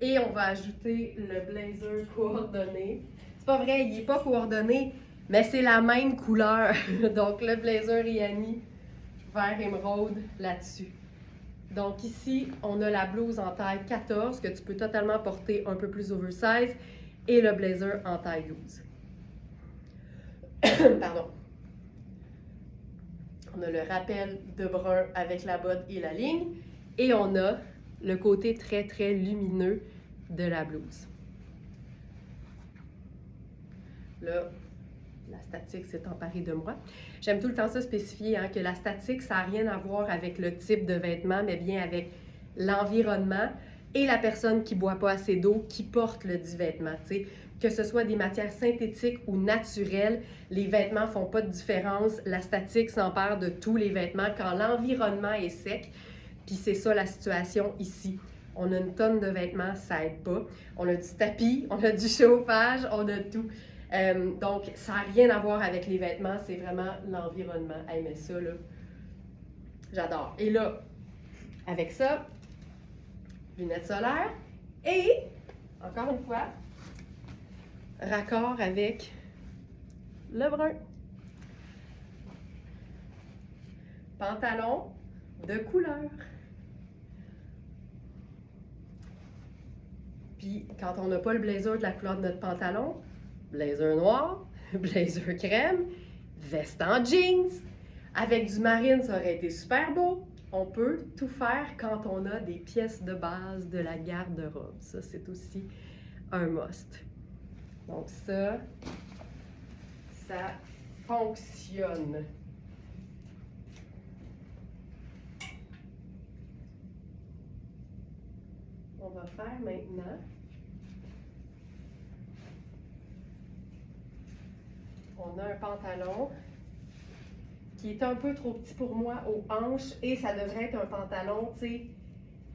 Et on va ajouter le blazer coordonné. C'est pas vrai, il n'est pas coordonné, mais c'est la même couleur. Donc le blazer Riani vert émeraude là-dessus. Donc ici, on a la blouse en taille 14 que tu peux totalement porter un peu plus oversize et le blazer en taille 12. Pardon. On a le rappel de brun avec la botte et la ligne et on a le côté très, très lumineux de la blouse. Là, la statique s'est emparée de moi. J'aime tout le temps ça spécifier, hein, que la statique, ça n'a rien à voir avec le type de vêtement, mais bien avec l'environnement et la personne qui ne boit pas assez d'eau, qui porte le dit vêtement. T'sais. Que ce soit des matières synthétiques ou naturelles, les vêtements ne font pas de différence. La statique s'empare de tous les vêtements quand l'environnement est sec. Puis c'est ça la situation ici. On a une tonne de vêtements, ça n'aide pas. On a du tapis, on a du chauffage, on a tout. Donc, ça n'a rien à voir avec les vêtements, c'est vraiment l'environnement. Hey, mais ça, là, j'adore. Et là, avec ça, lunettes solaires et, encore une fois, raccord avec le brun. Pantalon de couleur. Puis, quand on n'a pas le blazer de la couleur de notre pantalon, blazer noir, blazer crème, veste en jeans, avec du marine, ça aurait été super beau. On peut tout faire quand on a des pièces de base de la garde-robe. Ça, c'est aussi un must. Donc ça fonctionne. On va faire maintenant. On a un pantalon qui est un peu trop petit pour moi aux hanches et ça devrait être un pantalon, tu sais,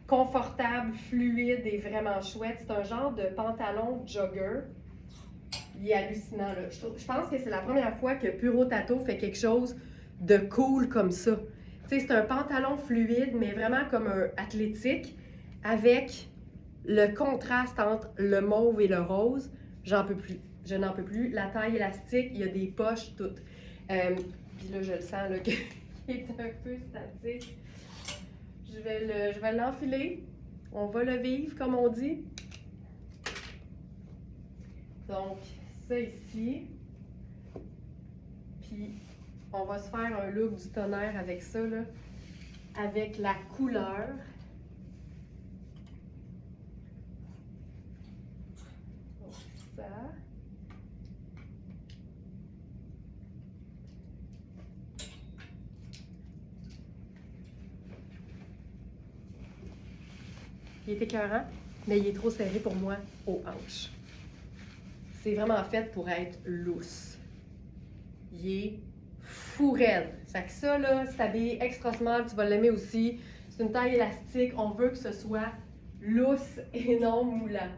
confortable, fluide et vraiment chouette. C'est un genre de pantalon jogger. Il est hallucinant, là. Je pense que c'est la première fois que Puro Tato fait quelque chose de cool comme ça. Tu sais, c'est un pantalon fluide, mais vraiment comme un athlétique, avec le contraste entre le mauve et le rose. J'en peux plus. Je n'en peux plus. La taille élastique, il y a des poches toutes. Puis là, je le sens là, qu'il est un peu statique. Je vais l'enfiler. On va le vivre, comme on dit. Donc, ça ici. Puis, on va se faire un look du tonnerre avec ça, là. Avec la couleur. Donc, ça. Il est écœurant, mais il est trop serré pour moi aux hanches. C'est vraiment fait pour être loose. Il est fou raide. Fait que ça, là, si t'habilles extra small, tu vas l'aimer aussi. C'est une taille élastique. On veut que ce soit loose et non moulant.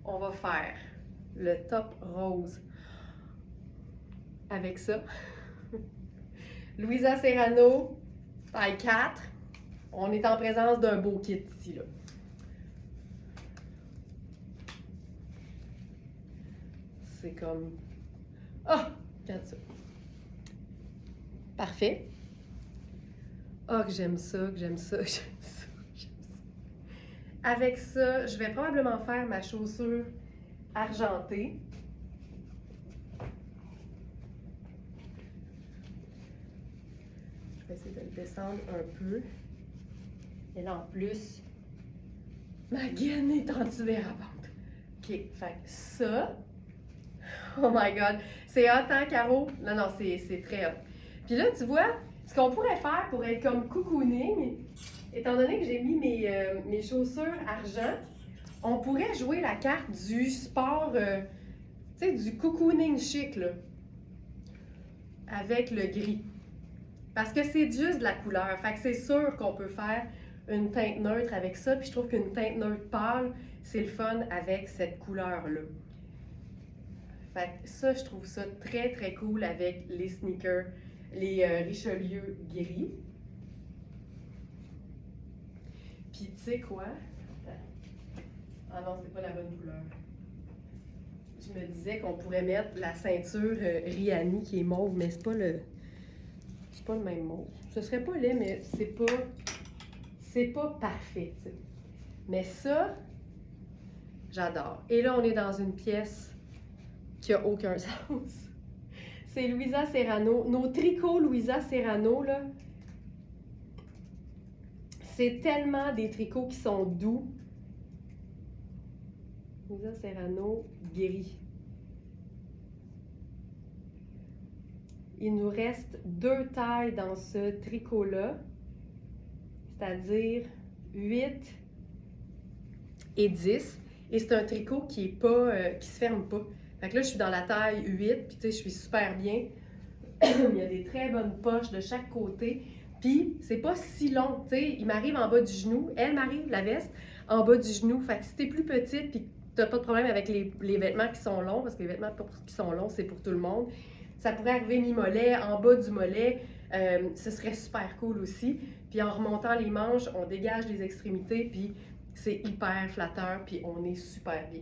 On va faire le top rose avec ça. Louisa Serrano, taille 4. On est en présence d'un beau kit ici, là. C'est comme... Ah! Regarde ça. Parfait. Ah, que j'aime ça, que j'aime ça, que j'aime ça, que j'aime ça. Avec ça, je vais probablement faire ma chaussure argentée. Je vais essayer de le descendre un peu. Et là, en plus, ma gaine est antidérapante. OK, fait que ça... Oh my God! C'est hot, hein, Caro? Non, non, c'est très hot. Puis là, tu vois, ce qu'on pourrait faire pour être comme cocooning, étant donné que j'ai mis mes chaussures argent, on pourrait jouer la carte du sport, tu sais, du cocooning chic, là, avec le gris. Parce que c'est juste de la couleur. Fait que c'est sûr qu'on peut faire une teinte neutre avec ça. Puis je trouve qu'une teinte neutre pâle, c'est le fun avec cette couleur-là. Fait que ça, je trouve ça très, très cool avec les sneakers, les Richelieu gris. Puis tu sais quoi? Ah non, c'est pas la bonne couleur. Je me disais qu'on pourrait mettre la ceinture Rihanni qui est mauve, mais c'est pas le même mauve. Ce serait pas laid, mais c'est pas parfait, tu sais. Mais ça, j'adore. Et là, on est dans une pièce qui a aucun sens. C'est Louisa Serrano. Nos tricots Louisa Serrano, là, c'est tellement des tricots qui sont doux. Louisa Serrano gris. Il nous reste 2 tailles dans ce tricot-là, c'est-à-dire 8 et 10. Et c'est un tricot qui est pas, qui se ferme pas. Fait que là, je suis dans la taille 8, puis tu sais, je suis super bien. Il y a des très bonnes poches de chaque côté. Puis, c'est pas si long, tu sais, il m'arrive en bas du genou. Elle m'arrive, la veste, en bas du genou. Fait que si t'es plus petite, puis t'as pas de problème avec les vêtements qui sont longs, parce que les vêtements qui sont longs, c'est pour tout le monde. Ça pourrait arriver mi-mollet, en bas du mollet. Ce serait super cool aussi. Puis en remontant les manches, on dégage les extrémités, puis c'est hyper flatteur, puis on est super bien.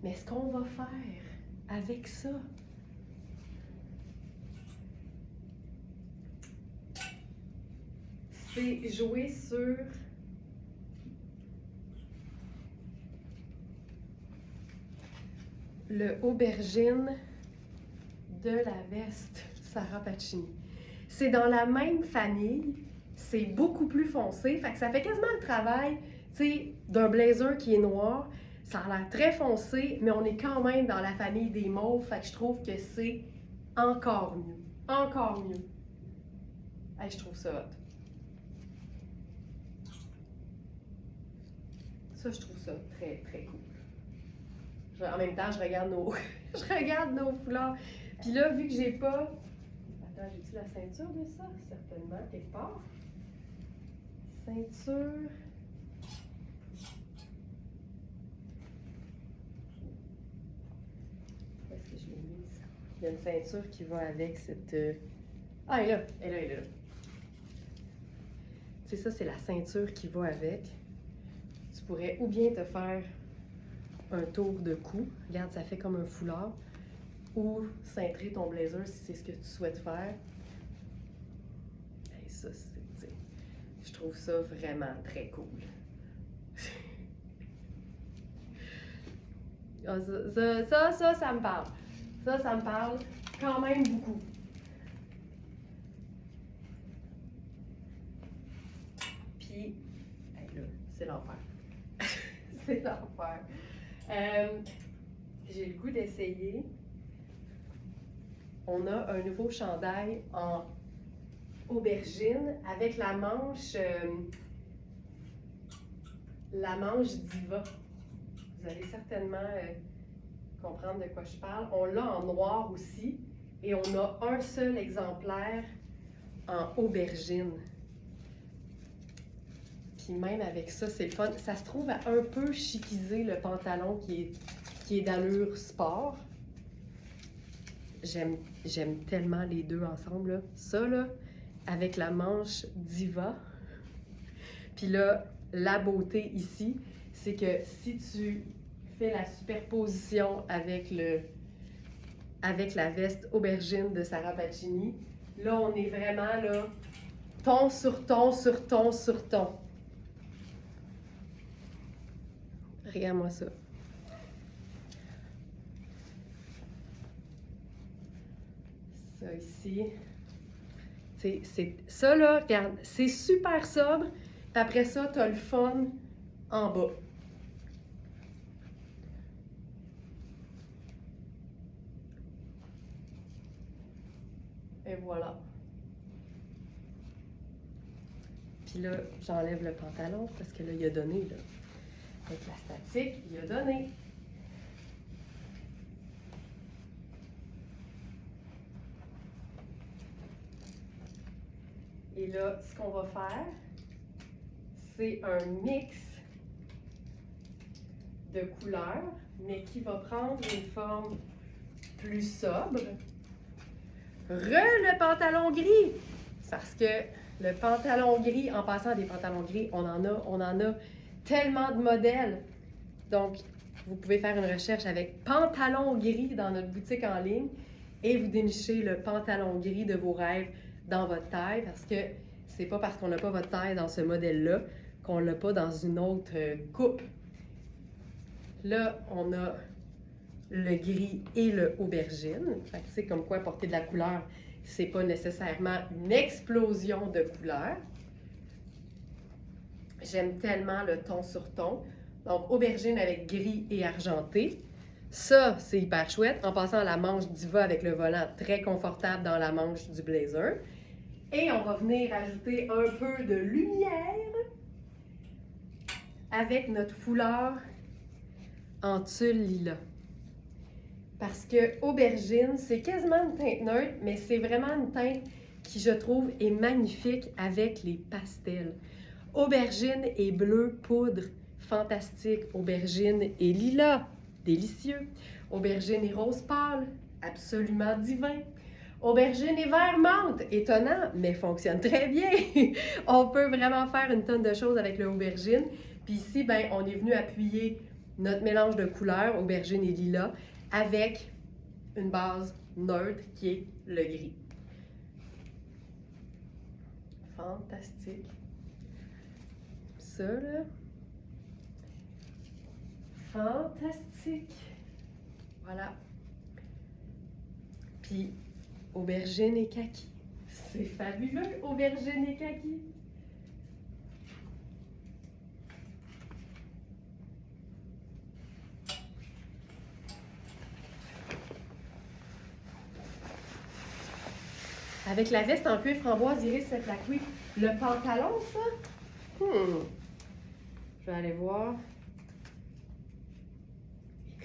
Mais ce qu'on va faire avec ça, c'est jouer sur le aubergine de la veste Sarah Pacini. C'est dans la même famille, c'est beaucoup plus foncé, fait que ça fait quasiment le travail, tu sais, d'un blazer qui est noir. Ça a l'air très foncé, mais on est quand même dans la famille des mauves, fait que je trouve que c'est encore mieux. Encore mieux. Hey, je trouve ça hot. Ça, je trouve ça très, très cool. En même temps, je regarde nos, je regarde nos foulards. Puis là, vu que j'ai pas... Attends, j'ai-tu la ceinture de ça? Certainement, quelque part. Ceinture... Où est-ce que je l'ai mise? Il y a une ceinture qui va avec cette... Ah, elle est là, elle est là, elle est là. Tu sais, ça, c'est la ceinture qui va avec. Tu pourrais ou bien te faire un tour de cou. Regarde, ça fait comme un foulard. Ou cintrer ton blazer si c'est ce que tu souhaites faire. Et ça, c'est... Je trouve ça vraiment très cool. Ça me parle. Ça me parle quand même beaucoup. Puis, là, c'est l'enfer. C'est l'enfer. J'ai le goût d'essayer. On a un nouveau chandail en aubergine avec la manche Diva. Vous allez certainement comprendre de quoi je parle. On l'a en noir aussi et on a un seul exemplaire en aubergine. Puis même avec ça, c'est le fun. Ça se trouve à un peu chiquiser le pantalon qui est d'allure sport. J'aime tellement les deux ensemble. Là. Ça, là, avec la manche Diva. Puis là, la beauté ici, c'est que si tu fais la superposition avec la veste aubergine de Sarah Pacini, là, on est vraiment là, ton sur ton, sur ton, sur ton. Regarde-moi ça. Ça ici. Ça là, regarde, c'est super sobre. Puis après ça, tu as le fun en bas. Et voilà. Puis là, j'enlève le pantalon parce que là, il a donné, là. Avec la statique, il a donné. Et là, ce qu'on va faire, c'est un mix de couleurs, mais qui va prendre une forme plus sobre. Le pantalon gris! Parce que le pantalon gris, en passant des pantalons gris, on en a tellement de modèles. Donc, vous pouvez faire une recherche avec pantalon gris dans notre boutique en ligne et vous dénichez le pantalon gris de vos rêves dans votre taille parce que c'est pas parce qu'on n'a pas votre taille dans ce modèle-là qu'on l'a pas dans une autre coupe. Là, on a le gris et le aubergine. Fait que c'est comme quoi porter de la couleur, c'est pas nécessairement une explosion de couleurs. J'aime tellement le ton sur ton. Donc, aubergine avec gris et argenté. Ça, c'est hyper chouette. En passant à la manche Diva avec le volant très confortable dans la manche du blazer. Et on va venir ajouter un peu de lumière avec notre foulard en tulle lilas. Parce que aubergine, c'est quasiment une teinte neutre, mais c'est vraiment une teinte qui, je trouve, est magnifique avec les pastels. Aubergine et bleu poudre, fantastique. Aubergine et lilas, délicieux. Aubergine et rose pâle, absolument divin. Aubergine et vert menthe, étonnant, mais fonctionne très bien. On peut vraiment faire une tonne de choses avec l'aubergine. Puis ici, ben, on est venu appuyer notre mélange de couleurs, aubergine et lilas, avec une base neutre qui est le gris. Fantastique. Ça, là. Fantastique. Voilà. Puis, aubergine et kaki. C'est fabuleux, aubergine et kaki. Avec la veste en cuir framboise iris cette la cuir. Le pantalon, ça? Je vais aller voir.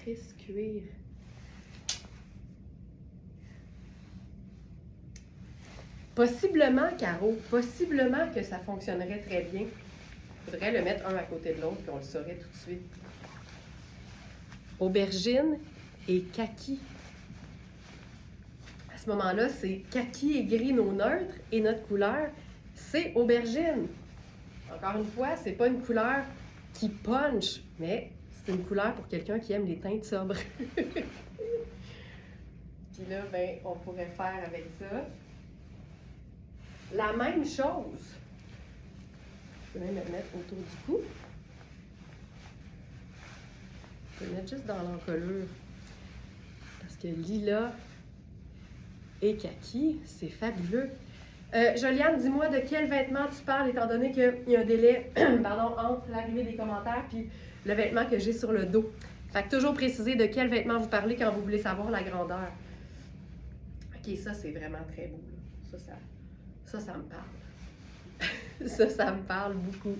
Iris cuir. Possiblement, Caro, possiblement que ça fonctionnerait très bien. Il faudrait le mettre un à côté de l'autre, puis on le saurait tout de suite. Aubergine et kaki. À ce moment-là, c'est kaki et gris, nos neutres, et notre couleur, c'est aubergine. Encore une fois, c'est pas une couleur qui punch, mais c'est une couleur pour quelqu'un qui aime les teintes sobres. Puis là, ben, on pourrait faire avec ça la même chose. Je peux même le mettre autour du cou. Je peux le mettre juste dans l'encolure. Parce que lilas et kaki, c'est fabuleux. Joliane, dis-moi de quel vêtement tu parles, étant donné qu'il y a un délai entre l'arrivée des commentaires et le vêtement que j'ai sur le dos. Fait que toujours préciser de quel vêtement vous parlez quand vous voulez savoir la grandeur. OK, ça, c'est vraiment très beau. Là. Ça me parle. ça me parle beaucoup.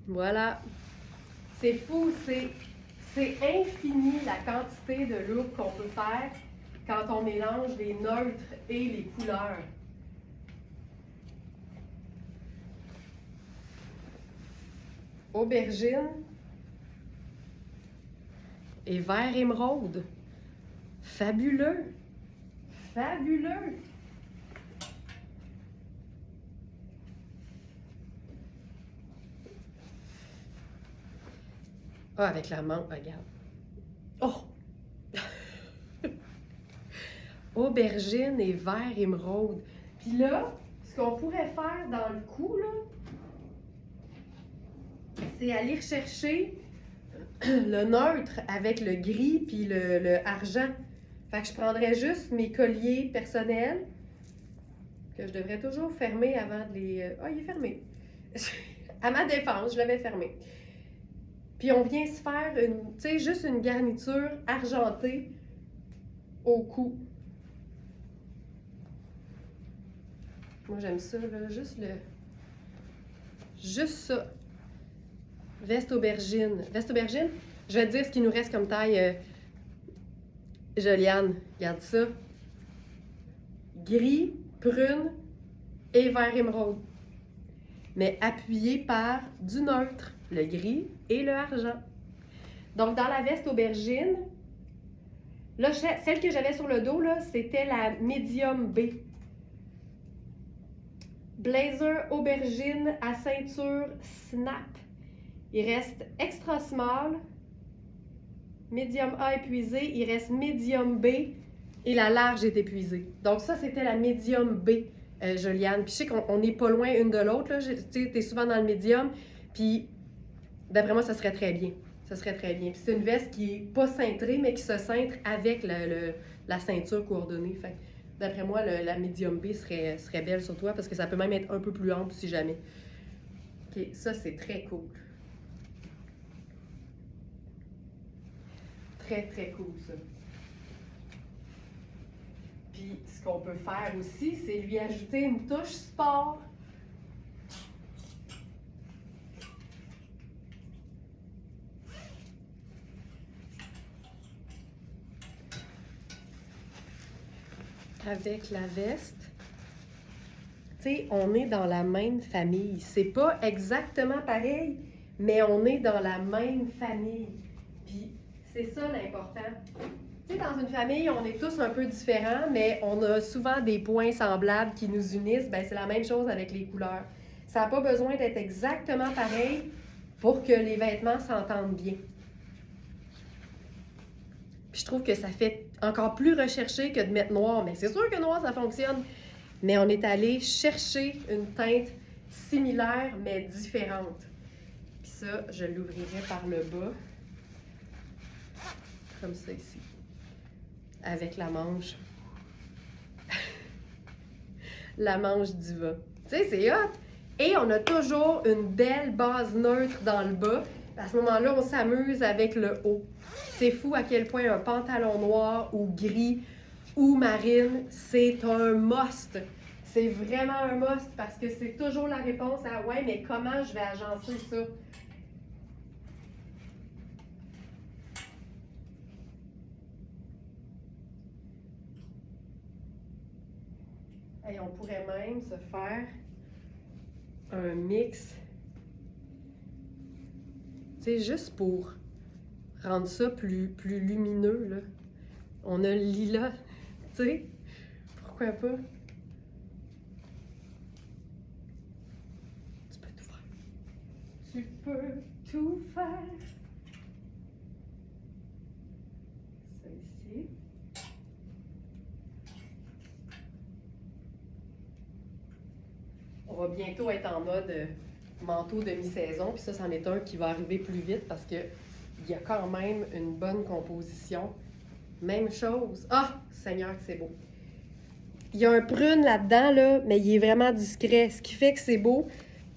Voilà. C'est fou, c'est infini la quantité de looks qu'on peut faire quand on mélange les neutres et les couleurs. Aubergine et vert émeraude. Fabuleux! Fabuleux! Ah, avec la menthe, regarde. Oh! Aubergine et vert émeraude. Puis là, ce qu'on pourrait faire dans le cou, là, c'est aller rechercher le neutre avec le gris puis le argent. Fait que je prendrais juste mes colliers personnels, que je devrais toujours fermer avant de les... Ah, il est fermé. À ma défense, je l'avais fermé. Puis on vient se faire juste une garniture argentée au cou. Moi, j'aime ça, là, juste ça. Veste aubergine. Veste aubergine, je vais te dire ce qu'il nous reste comme taille. Joliane, regarde ça. Gris, prune et vert émeraude. Mais appuyé par du neutre, le gris et le argent. Donc, dans la veste aubergine, là, celle que j'avais sur le dos, là, c'était la Medium B. Blazer aubergine à ceinture snap. Il reste extra small, medium A épuisé, il reste medium B et la large est épuisée. Donc ça, c'était la medium B, Joliane. Puis je sais qu'on n'est pas loin une de l'autre, tu es souvent dans le medium, puis d'après moi, ça serait très bien. Ça serait très bien. Puis c'est une veste qui n'est pas cintrée, mais qui se cintre avec la ceinture coordonnée. Fait d'après moi, la medium B serait belle sur toi, parce que ça peut même être un peu plus ample si jamais. OK, ça, c'est très cool. Très, très cool, ça. Puis, ce qu'on peut faire aussi, c'est lui ajouter une touche sport. Avec la veste, tu sais, on est dans la même famille. C'est pas exactement pareil, mais on est dans la même famille. Puis, c'est ça l'important. Tu sais, dans une famille, on est tous un peu différents, mais on a souvent des points semblables qui nous unissent. Bien, c'est la même chose avec les couleurs. Ça n'a pas besoin d'être exactement pareil pour que les vêtements s'entendent bien. Puis je trouve que ça fait encore plus recherché que de mettre noir. Mais c'est sûr que noir, ça fonctionne. Mais on est allé chercher une teinte similaire, mais différente. Puis ça, je l'ouvrirai par le bas. Comme ça ici. Avec la manche. La manche Diva. Tu sais, c'est hot! Et on a toujours une belle base neutre dans le bas. À ce moment-là, on s'amuse avec le haut. C'est fou à quel point un pantalon noir ou gris ou marine, c'est un must. C'est vraiment un must parce que c'est toujours la réponse à « Ouais, mais comment je vais agencer ça? » Et on pourrait même se faire un mix, tu sais, juste pour rendre ça plus lumineux, là. On a le lilas, tu sais, pourquoi pas? Tu peux tout faire. Tu peux tout faire. Ça ici. On va bientôt être en mode manteau demi-saison, puis ça, c'en est un qui va arriver plus vite parce que il y a quand même une bonne composition. Même chose. Ah, Seigneur, que c'est beau. Il y a un prune là-dedans, là, mais il est vraiment discret. Ce qui fait que c'est beau,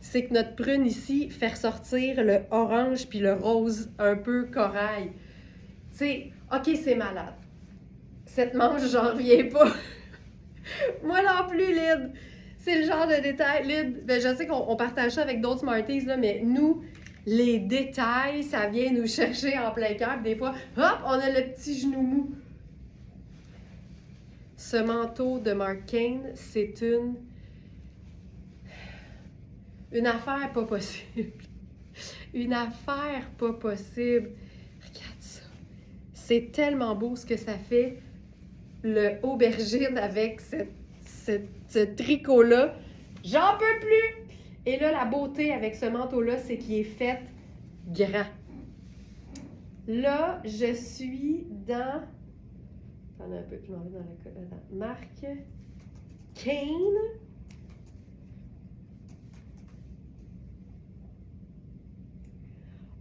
c'est que notre prune ici fait ressortir le orange puis le rose un peu corail. Tu sais, OK, c'est malade. Cette manche, j'en reviens pas. Moi non plus, Lyd. C'est le genre de détail. Lyd, ben, je sais qu'on partage ça avec d'autres Smarties, là, mais nous, les détails, ça vient nous chercher en plein cœur. Des fois, hop, on a le petit genou mou. Ce manteau de Marc Cain, c'est une affaire pas possible. Une affaire pas possible. Regarde ça. C'est tellement beau ce que ça fait. Le aubergine avec ce tricot-là. J'en peux plus! Et là, la beauté avec ce manteau-là, c'est qu'il est fait grand. Là, je suis dans... Attendez un peu, je m'en vais dans la Marc Cain.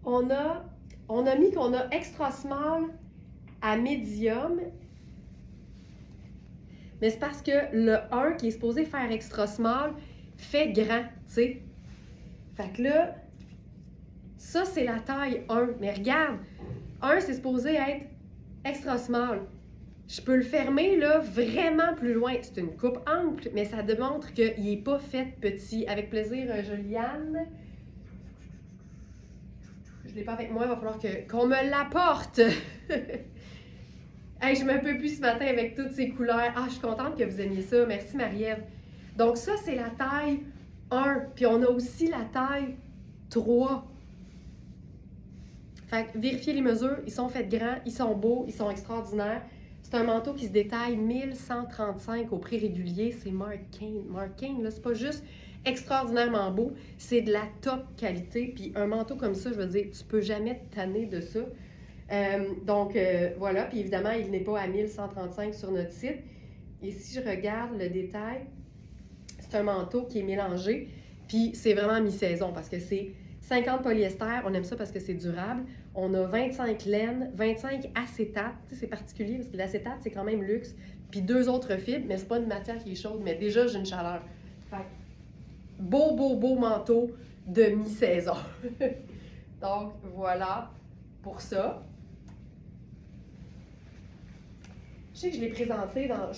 On a mis qu'on a extra small à medium. Mais c'est parce que le 1 qui est supposé faire extra small fait grand, tu sais. Fait que là, ça c'est la taille 1. Mais regarde, 1 c'est supposé être extra small. Je peux le fermer là vraiment plus loin. C'est une coupe ample, mais ça démontre qu'il n'est pas fait petit. Avec plaisir, Juliane. Je ne l'ai pas avec moi, il va falloir qu'on me l'apporte. Hey, je me peux plus ce matin avec toutes ces couleurs. Ah, je suis contente que vous aimiez ça. Merci, Marie-Ève. Donc ça, c'est la taille 1. Puis on a aussi la taille 3. Fait que vérifiez les mesures. Ils sont faits grands, ils sont beaux, ils sont extraordinaires. C'est un manteau qui se détaille 1135 au prix régulier. C'est Marc Cain. Marc Cain, là, c'est pas juste extraordinairement beau. C'est de la top qualité. Puis un manteau comme ça, je veux dire, tu peux jamais te tanner de ça. Donc, voilà. Puis évidemment, il n'est pas à 1135 sur notre site. Et si je regarde le détail, c'est un manteau qui est mélangé. Puis c'est vraiment mi-saison parce que c'est 50 polyester. On aime ça parce que c'est durable. On a 25 laine, 25 acétate. Tu sais, c'est particulier parce que l'acétate, c'est quand même luxe. Puis 2 autres fibres, mais c'est pas une matière qui est chaude. Mais déjà, j'ai une chaleur. Fait que, beau manteau de mi-saison. Donc, voilà pour ça. Je sais que je l'ai présenté dans...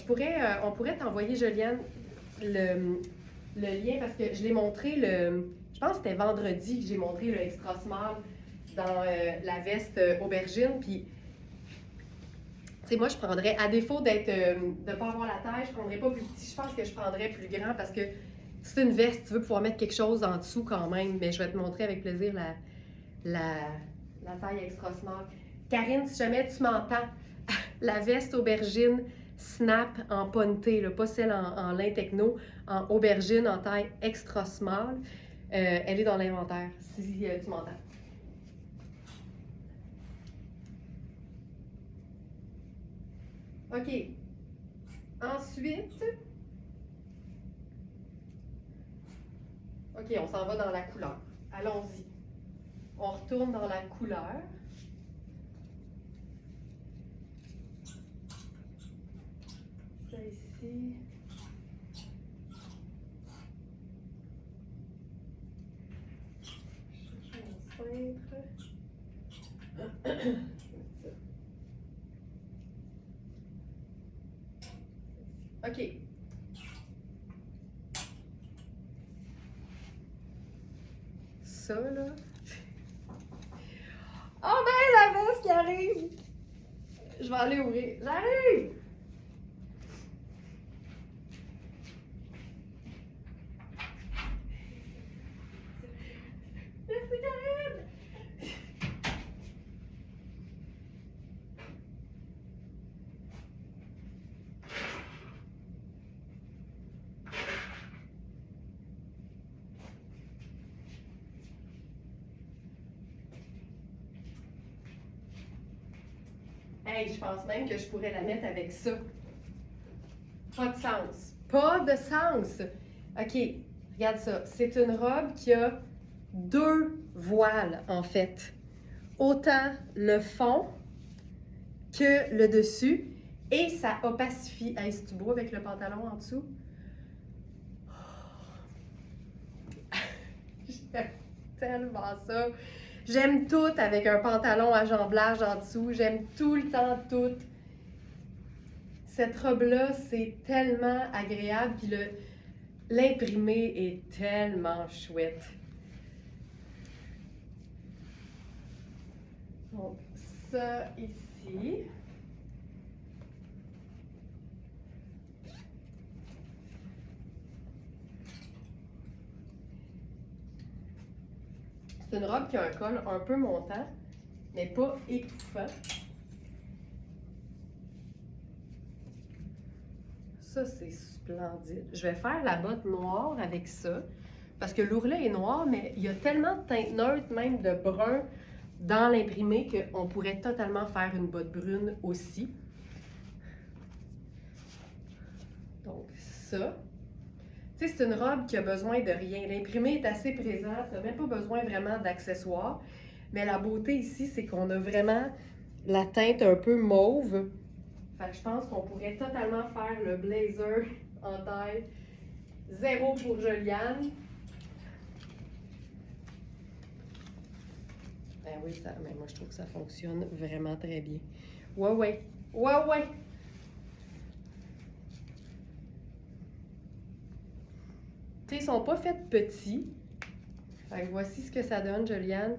on pourrait t'envoyer, Juliane, le lien parce que je l'ai montré je pense que c'était vendredi que j'ai montré le extra small dans la veste aubergine. Puis, tu sais, moi, je prendrais, à défaut de ne pas avoir la taille, je prendrais pas plus petit. Je pense que je prendrais plus grand parce que c'est une veste, tu veux pouvoir mettre quelque chose en dessous quand même. Mais je vais te montrer avec plaisir la taille extra small. Karine, si jamais tu m'entends, la veste aubergine snap en ponté, là, pas celle en lin techno, en aubergine en taille extra small. Elle est dans l'inventaire, si tu m'entends. OK. Ensuite, OK, on s'en va dans la couleur. Allons-y. On retourne dans la couleur. Ça ici. Je cherche mon cintre. OK. Ça, là. Oh ben, la veste qui arrive! Je vais aller ouvrir. J'arrive! Merci, Karine! Hey, je pense même que je pourrais la mettre avec ça. Pas de sens. Pas de sens. OK, regarde ça. C'est une robe qui a 2 voiles, en fait. Autant le fond que le dessus. Et ça opacifie. Hey, c'est-tu beau avec le pantalon en dessous? J'aime tellement ça. J'aime tout avec un pantalon à jambes larges en dessous. J'aime tout le temps tout. Cette robe-là, c'est tellement agréable. Puis l'imprimé est tellement chouette. Donc, ça ici. C'est une robe qui a un col un peu montant, mais pas étouffant. Ça, c'est splendide. Je vais faire la botte noire avec ça, parce que l'ourlet est noir, mais il y a tellement de teintes neutres, même de brun, dans l'imprimé, qu'on pourrait totalement faire une botte brune aussi. Donc, ça. Tu sais, c'est une robe qui a besoin de rien. L'imprimé est assez présent, tu n'as même pas besoin vraiment d'accessoires. Mais la beauté ici, c'est qu'on a vraiment la teinte un peu mauve. Fait que je pense qu'on pourrait totalement faire le blazer en taille 0 pour Joliane. Ben oui, mais moi je trouve que ça fonctionne vraiment très bien. Ouais, ouais. Ouais, ouais. Tu sais, ils sont pas faits petits. Fait que voici ce que ça donne, Joliane,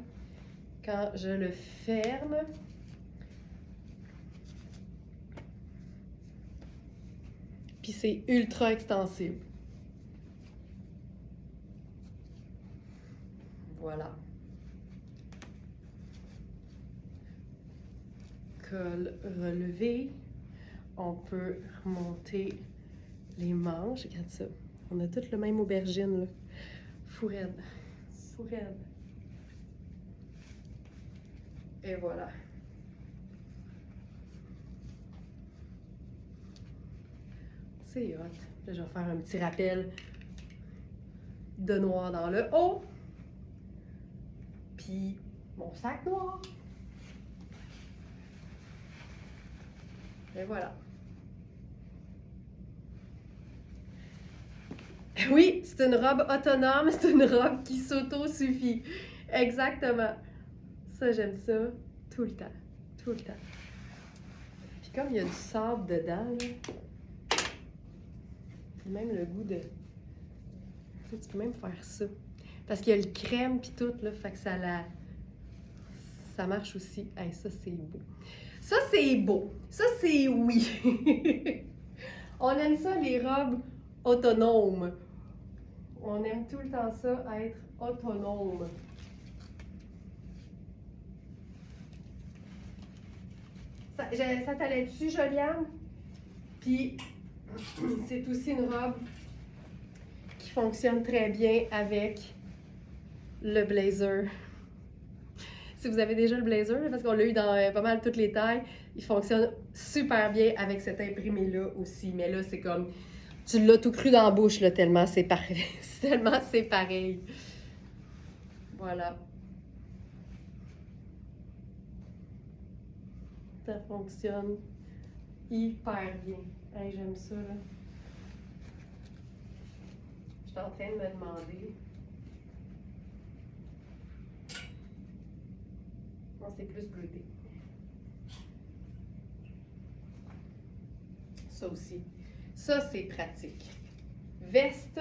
quand je le ferme. Puis c'est ultra extensible. Voilà. Col relevé. On peut remonter les manches. Regarde ça. On a toutes le même aubergine, là. Fourraine. Fourraine. Et voilà. C'est hot. Là, je vais faire un petit rappel de noir dans le haut. Puis mon sac noir. Et voilà. Oui, c'est une robe autonome, c'est une robe qui s'auto-suffit. Exactement. Ça, j'aime ça tout le temps. Tout le temps. Puis comme il y a du sable dedans, là, même le goût de... Tu sais, tu peux même faire ça. Parce qu'il y a le crème puis tout, là, fait que ça marche aussi. Hey, ça, c'est beau. Ça, c'est beau. Ça, c'est oui. On aime ça, les robes autonomes. On aime tout le temps ça, être autonome. Ça t'allait dessus, Joliane? Puis, c'est aussi une robe qui fonctionne très bien avec le blazer. si vous avez déjà le blazer, là, parce qu'on l'a eu dans pas mal toutes les tailles. Il fonctionne super bien avec cet imprimé-là aussi. Mais là, c'est comme, tu l'as tout cru dans la bouche, là, tellement c'est pareil. Tellement c'est pareil. Voilà. Ça fonctionne hyper bien. Hey, j'aime ça, là. Je suis en train de me demander. Non, c'est plus bleuté. Ça aussi. Ça, c'est pratique. Veste,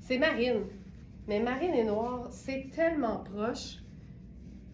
c'est marine. Mais marine et noire, c'est tellement proche.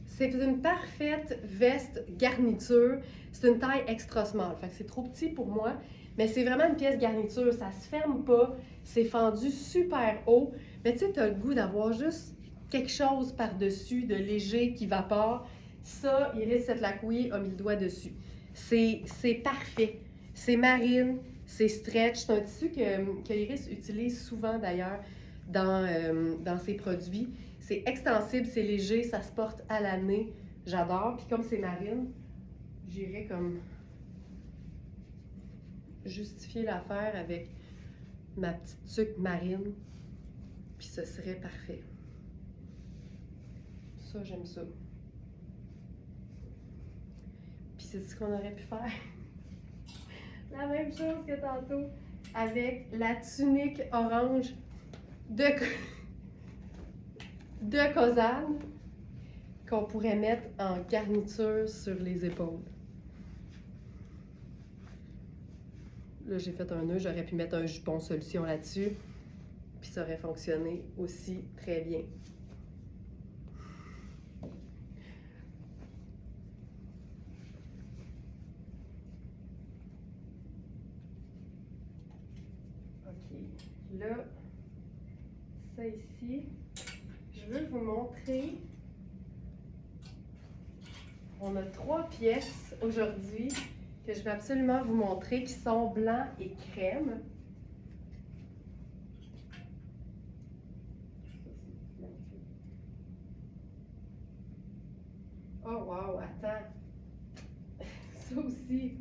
C'est une parfaite veste garniture. C'est une taille extra small. Fait que c'est trop petit pour moi. Mais c'est vraiment une pièce garniture. Ça se ferme pas. C'est fendu super haut. Mais tu sais, tu as le goût d'avoir juste quelque chose par-dessus de léger qui vapore. Ça, Iris Setlacqui a mis le doigt dessus. C'est parfait. C'est marine, c'est stretch. C'est un tissu que Iris utilise souvent d'ailleurs dans ses produits. C'est extensible, c'est léger, ça se porte à l'année. J'adore. Puis comme c'est marine, j'irais comme justifier l'affaire avec ma petite tuque marine. Puis ce serait parfait. Ça, j'aime ça. Puis c'est ce qu'on aurait pu faire. La même chose que tantôt avec la tunique orange de Kozan qu'on pourrait mettre en garniture sur les épaules. Là, j'ai fait un nœud, j'aurais pu mettre un jupon solution là-dessus, puis ça aurait fonctionné aussi très bien. OK. Là, ça ici, je veux vous montrer. On a 3 pièces aujourd'hui que je vais absolument vous montrer qui sont blanc et crème. Oh wow, attends. Ça aussi.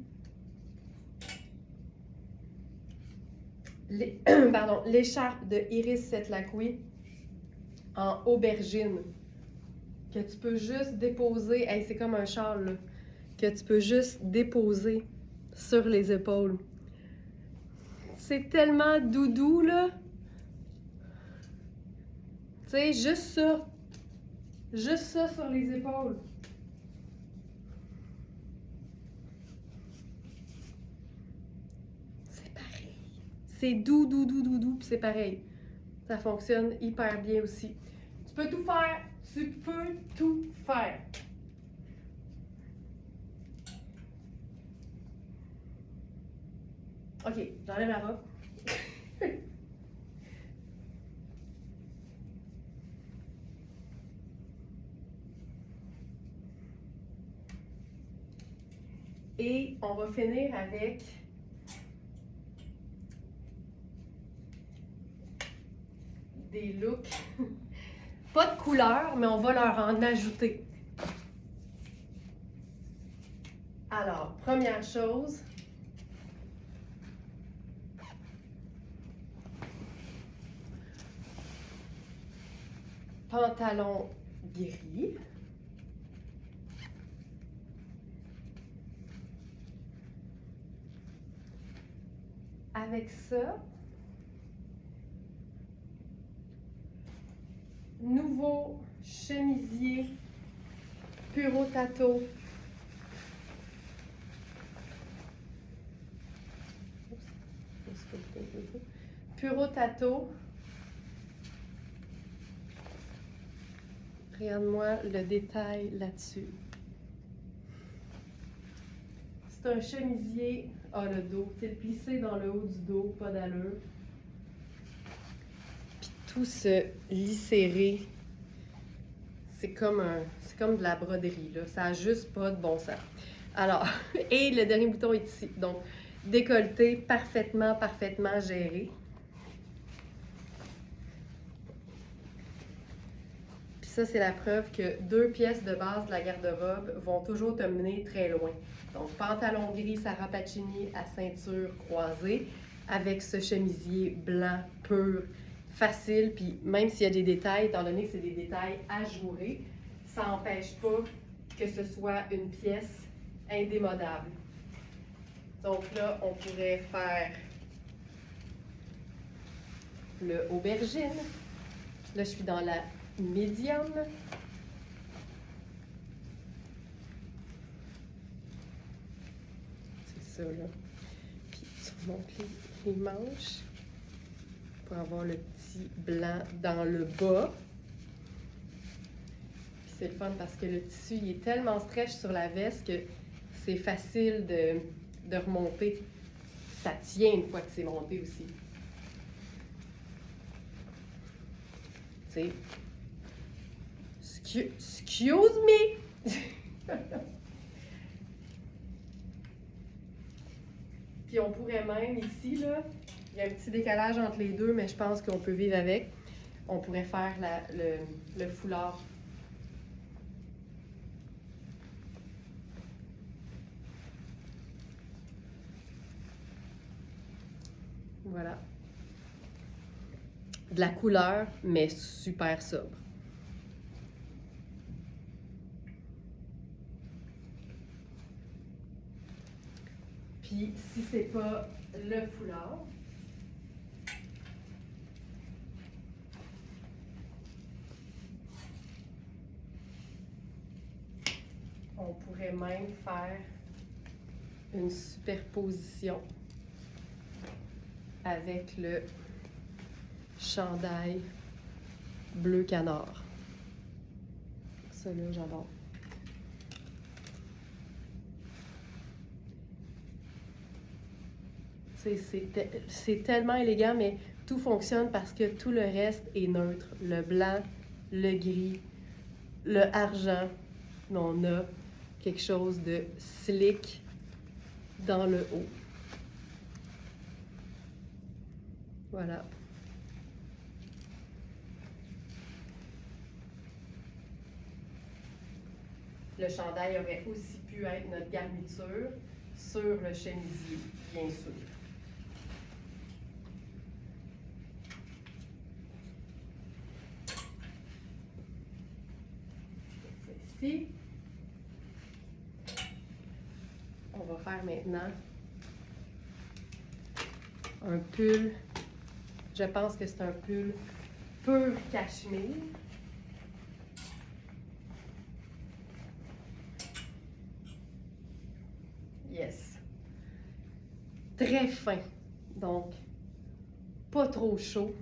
Pardon, l'écharpe de Iris Setlacqui en aubergine que tu peux juste déposer. Hey, c'est comme un châle, là, que tu peux juste déposer sur les épaules. C'est tellement doudou, là. Tu sais, juste ça. Juste ça sur les épaules. C'est pareil. C'est doux, puis c'est pareil. Ça fonctionne hyper bien aussi. Tu peux tout faire. Tu peux tout faire. OK, j'enlève la robe. Et on va finir avec des looks. Pas de couleur, mais on va leur en ajouter. Alors, première chose. Pantalon gris. Avec ça, nouveau chemisier Puro Tato. Puro Tato. Regarde-moi le détail là-dessus. C'est un chemisier, le dos, c'est plissé dans le haut du dos, pas d'allure. Puis tout ce lisséré, c'est comme de la broderie, là. Ça n'a juste pas de bon sens. Alors, et le dernier bouton est ici. Donc, décolleté parfaitement géré. Puis ça, c'est la preuve que 2 pièces de base de la garde-robe vont toujours te mener très loin. Donc, pantalon gris Sarah Pacini à ceinture croisée avec ce chemisier blanc pur, facile. Puis même s'il y a des détails, étant donné que c'est des détails ajourés, ça n'empêche pas que ce soit une pièce indémodable. Donc là, on pourrait faire le aubergine. Là, je suis dans la médium. C'est ça, là. Puis tu remontes les manches pour avoir le petit blanc dans le bas. Puis c'est le fun parce que le tissu, il est tellement stretch sur la veste que c'est facile de remonter. Ça tient une fois que c'est monté aussi. Tu sais, excuse me! Puis on pourrait même ici, là, il y a un petit décalage entre les deux, mais je pense qu'on peut vivre avec. On pourrait faire le foulard. Voilà. De la couleur, mais super sobre. Puis, si c'est pas le foulard, on pourrait même faire une superposition avec le chandail bleu canard. Ça là, j'adore. C'est tellement élégant, mais tout fonctionne parce que tout le reste est neutre. Le blanc, le gris, le argent. Mais on a quelque chose de slick dans le haut. Voilà. Le chandail aurait aussi pu être notre garniture sur le chemisier, bien sûr. Ici. On va faire maintenant un pull. Je pense que c'est un pull pur cachemire. Yes. Très fin. Donc, pas trop chaud.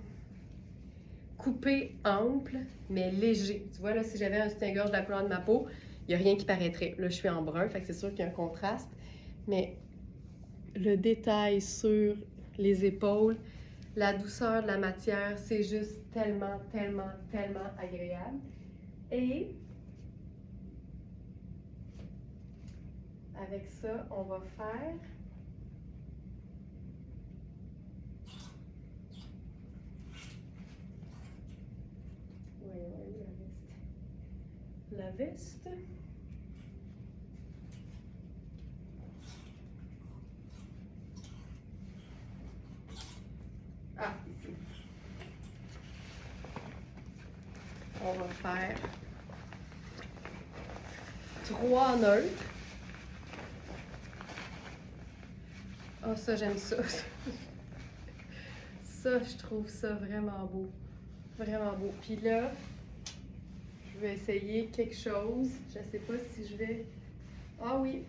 Coupé ample, mais léger. Tu vois, là, si j'avais un soutien-gorge de la couleur de ma peau, il n'y a rien qui paraîtrait. Là, je suis en brun, fait que c'est sûr qu'il y a un contraste. Mais le détail sur les épaules, la douceur de la matière, c'est juste tellement, tellement, tellement agréable. Et avec ça, on va faire la veste. Ah, ici. On va faire 3 neutres. Ah, ça, j'aime ça. Ça, je trouve ça vraiment beau. Vraiment beau. Puis là, je vais essayer quelque chose. Je ne sais pas si je vais... Ah oui!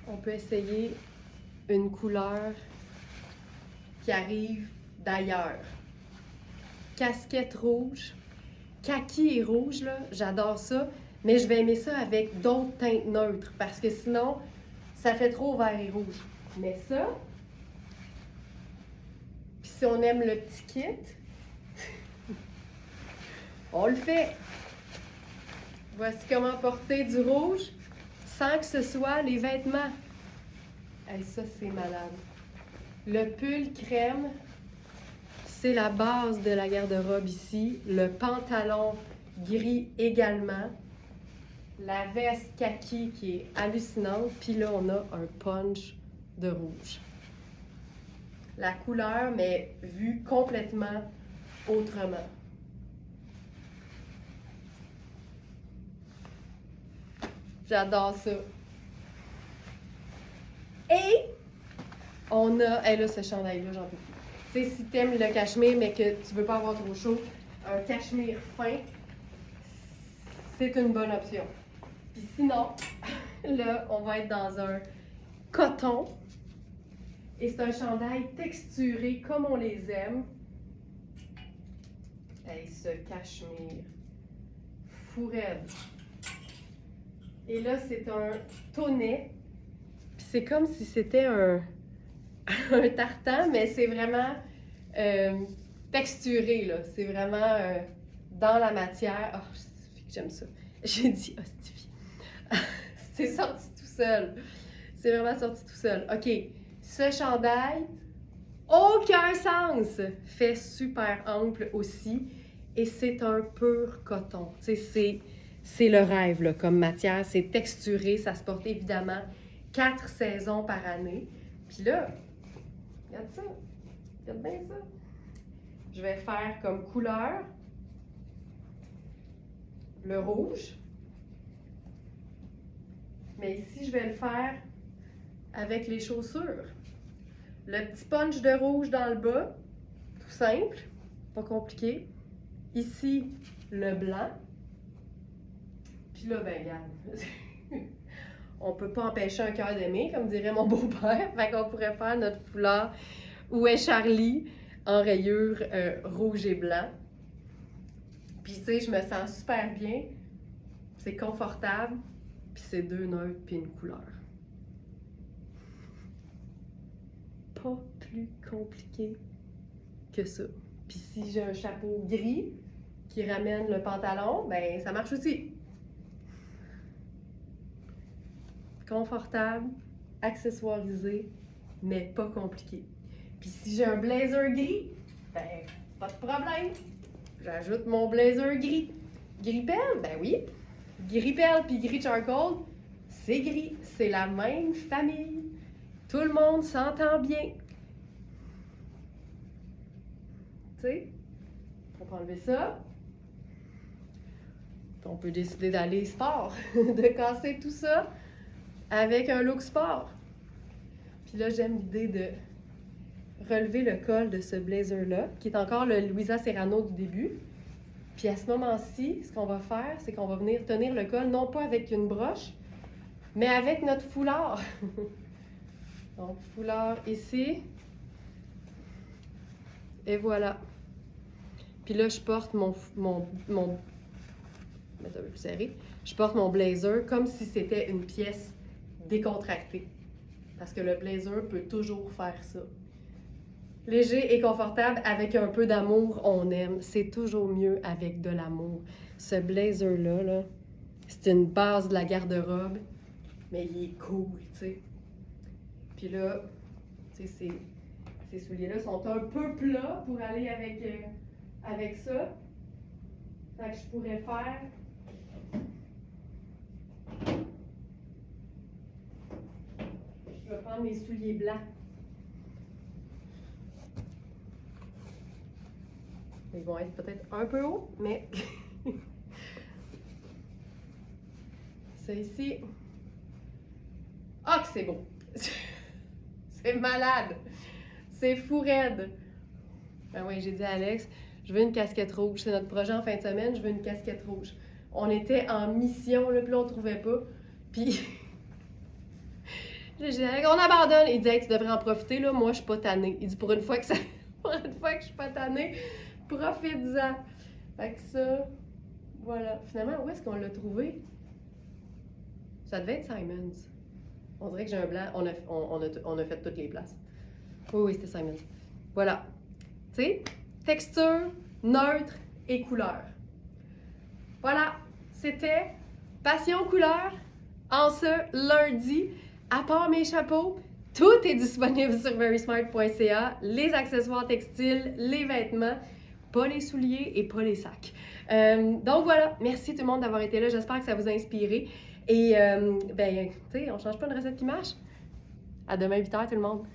On peut essayer une couleur qui arrive d'ailleurs. Casquette rouge. Kaki et rouge, là, j'adore ça. Mais je vais aimer ça avec d'autres teintes neutres parce que sinon, ça fait trop vert et rouge. Mais ça, puis si on aime le petit kit, on le fait. Voici comment porter du rouge sans que ce soit les vêtements. Hey, ça, c'est malade. Le pull crème, c'est la base de la garde-robe ici. Le pantalon gris également. La veste kaki qui est hallucinante. Puis là, on a un punch de rouge. La couleur, mais vue complètement autrement. J'adore ça. Et on a, là, ce chandail-là, j'en peux plus. Tu sais, si t'aimes le cachemire, mais que tu veux pas avoir trop chaud, un cachemire fin, c'est une bonne option. Puis sinon, là, on va être dans un coton. Et c'est un chandail texturé comme on les aime. Hey, ce cachemire. Fou raide. Et là, c'est un tonnet. Puis c'est comme si c'était un tartan, mais c'est vraiment texturé, là. C'est vraiment dans la matière. Oh, j'aime ça. J'ai dit hostifie. C'est sorti tout seul. C'est vraiment sorti tout seul. OK. Ce chandail, aucun sens, fait super ample aussi. Et c'est un pur coton. Tu sais, c'est le rêve, là, comme matière. C'est texturé. Ça se porte évidemment 4 saisons par année. Puis là, regarde ça. Regarde bien ça. Je vais faire comme couleur le rouge. Mais ici, je vais le faire avec les chaussures. Le petit punch de rouge dans le bas, tout simple, pas compliqué. Ici, le blanc. Puis là, ben regarde, on peut pas empêcher un cœur d'aimer, comme dirait mon beau-père. Fait qu'on pourrait faire notre foulard Où est Charlie en rayures rouge et blanc. Puis tu sais, je me sens super bien. C'est confortable. Puis c'est 2 neutres puis une couleur. Pas plus compliqué que ça. Puis si j'ai un chapeau gris qui ramène le pantalon, ben ça marche aussi. Confortable, accessoirisé, mais pas compliqué. Puis si j'ai un blazer gris, ben pas de problème. J'ajoute mon blazer gris. Gris perle, ben oui. Gris perle puis gris charcoal, c'est gris. C'est la même famille. Tout le monde s'entend bien. Tu sais, on peut enlever ça. On peut décider d'aller sport, de casser tout ça avec un look sport. Puis là, j'aime l'idée de relever le col de ce blazer-là, qui est encore le Louisa Serrano du début. Puis à ce moment-ci, ce qu'on va faire, c'est qu'on va venir tenir le col, non pas avec une broche, mais avec notre foulard. Donc, foulard ici. Et voilà. Puis là, je porte mon mettre un peu plus serré. Je porte mon blazer comme si c'était une pièce décontractée. Parce que le blazer peut toujours faire ça. Léger et confortable, avec un peu d'amour, on aime. C'est toujours mieux avec de l'amour. Ce blazer-là, là, c'est une base de la garde-robe, mais il est cool, tu sais. Puis là, tu sais, ces souliers-là sont un peu plats pour aller avec ça. Fait que je pourrais faire... Je vais prendre mes souliers blancs. Ils vont être peut-être un peu hauts, mais... Ça ici... Ah, que c'est beau! C'est malade! C'est fou raide! Ben oui, j'ai dit à Alex, je veux une casquette rouge. C'est notre projet en fin de semaine, je veux une casquette rouge. On était en mission, là, puis là, on ne trouvait pas. Puis... J'ai dit, Alex, on abandonne. Il dit, hey, tu devrais en profiter, là. Moi, je suis pas tannée. Il dit, pour une fois que je suis pas tannée, profite-en. Fait que ça, voilà. Finalement, où est-ce qu'on l'a trouvé? Ça devait être Simons. On dirait que j'ai un blanc. On a fait toutes les places. Oui, c'était Simons. Voilà. Tu sais, texture, neutre et couleur. Voilà. C'était Passion Couleur en ce lundi. À part mes chapeaux, tout est disponible sur verysmart.ca. Les accessoires textiles, les vêtements, pas les souliers et pas les sacs. Donc voilà, merci tout le monde d'avoir été là. J'espère que ça vous a inspiré. Et ben, tu sais, on change pas une recette qui marche. À demain 8h tout le monde.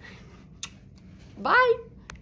Bye!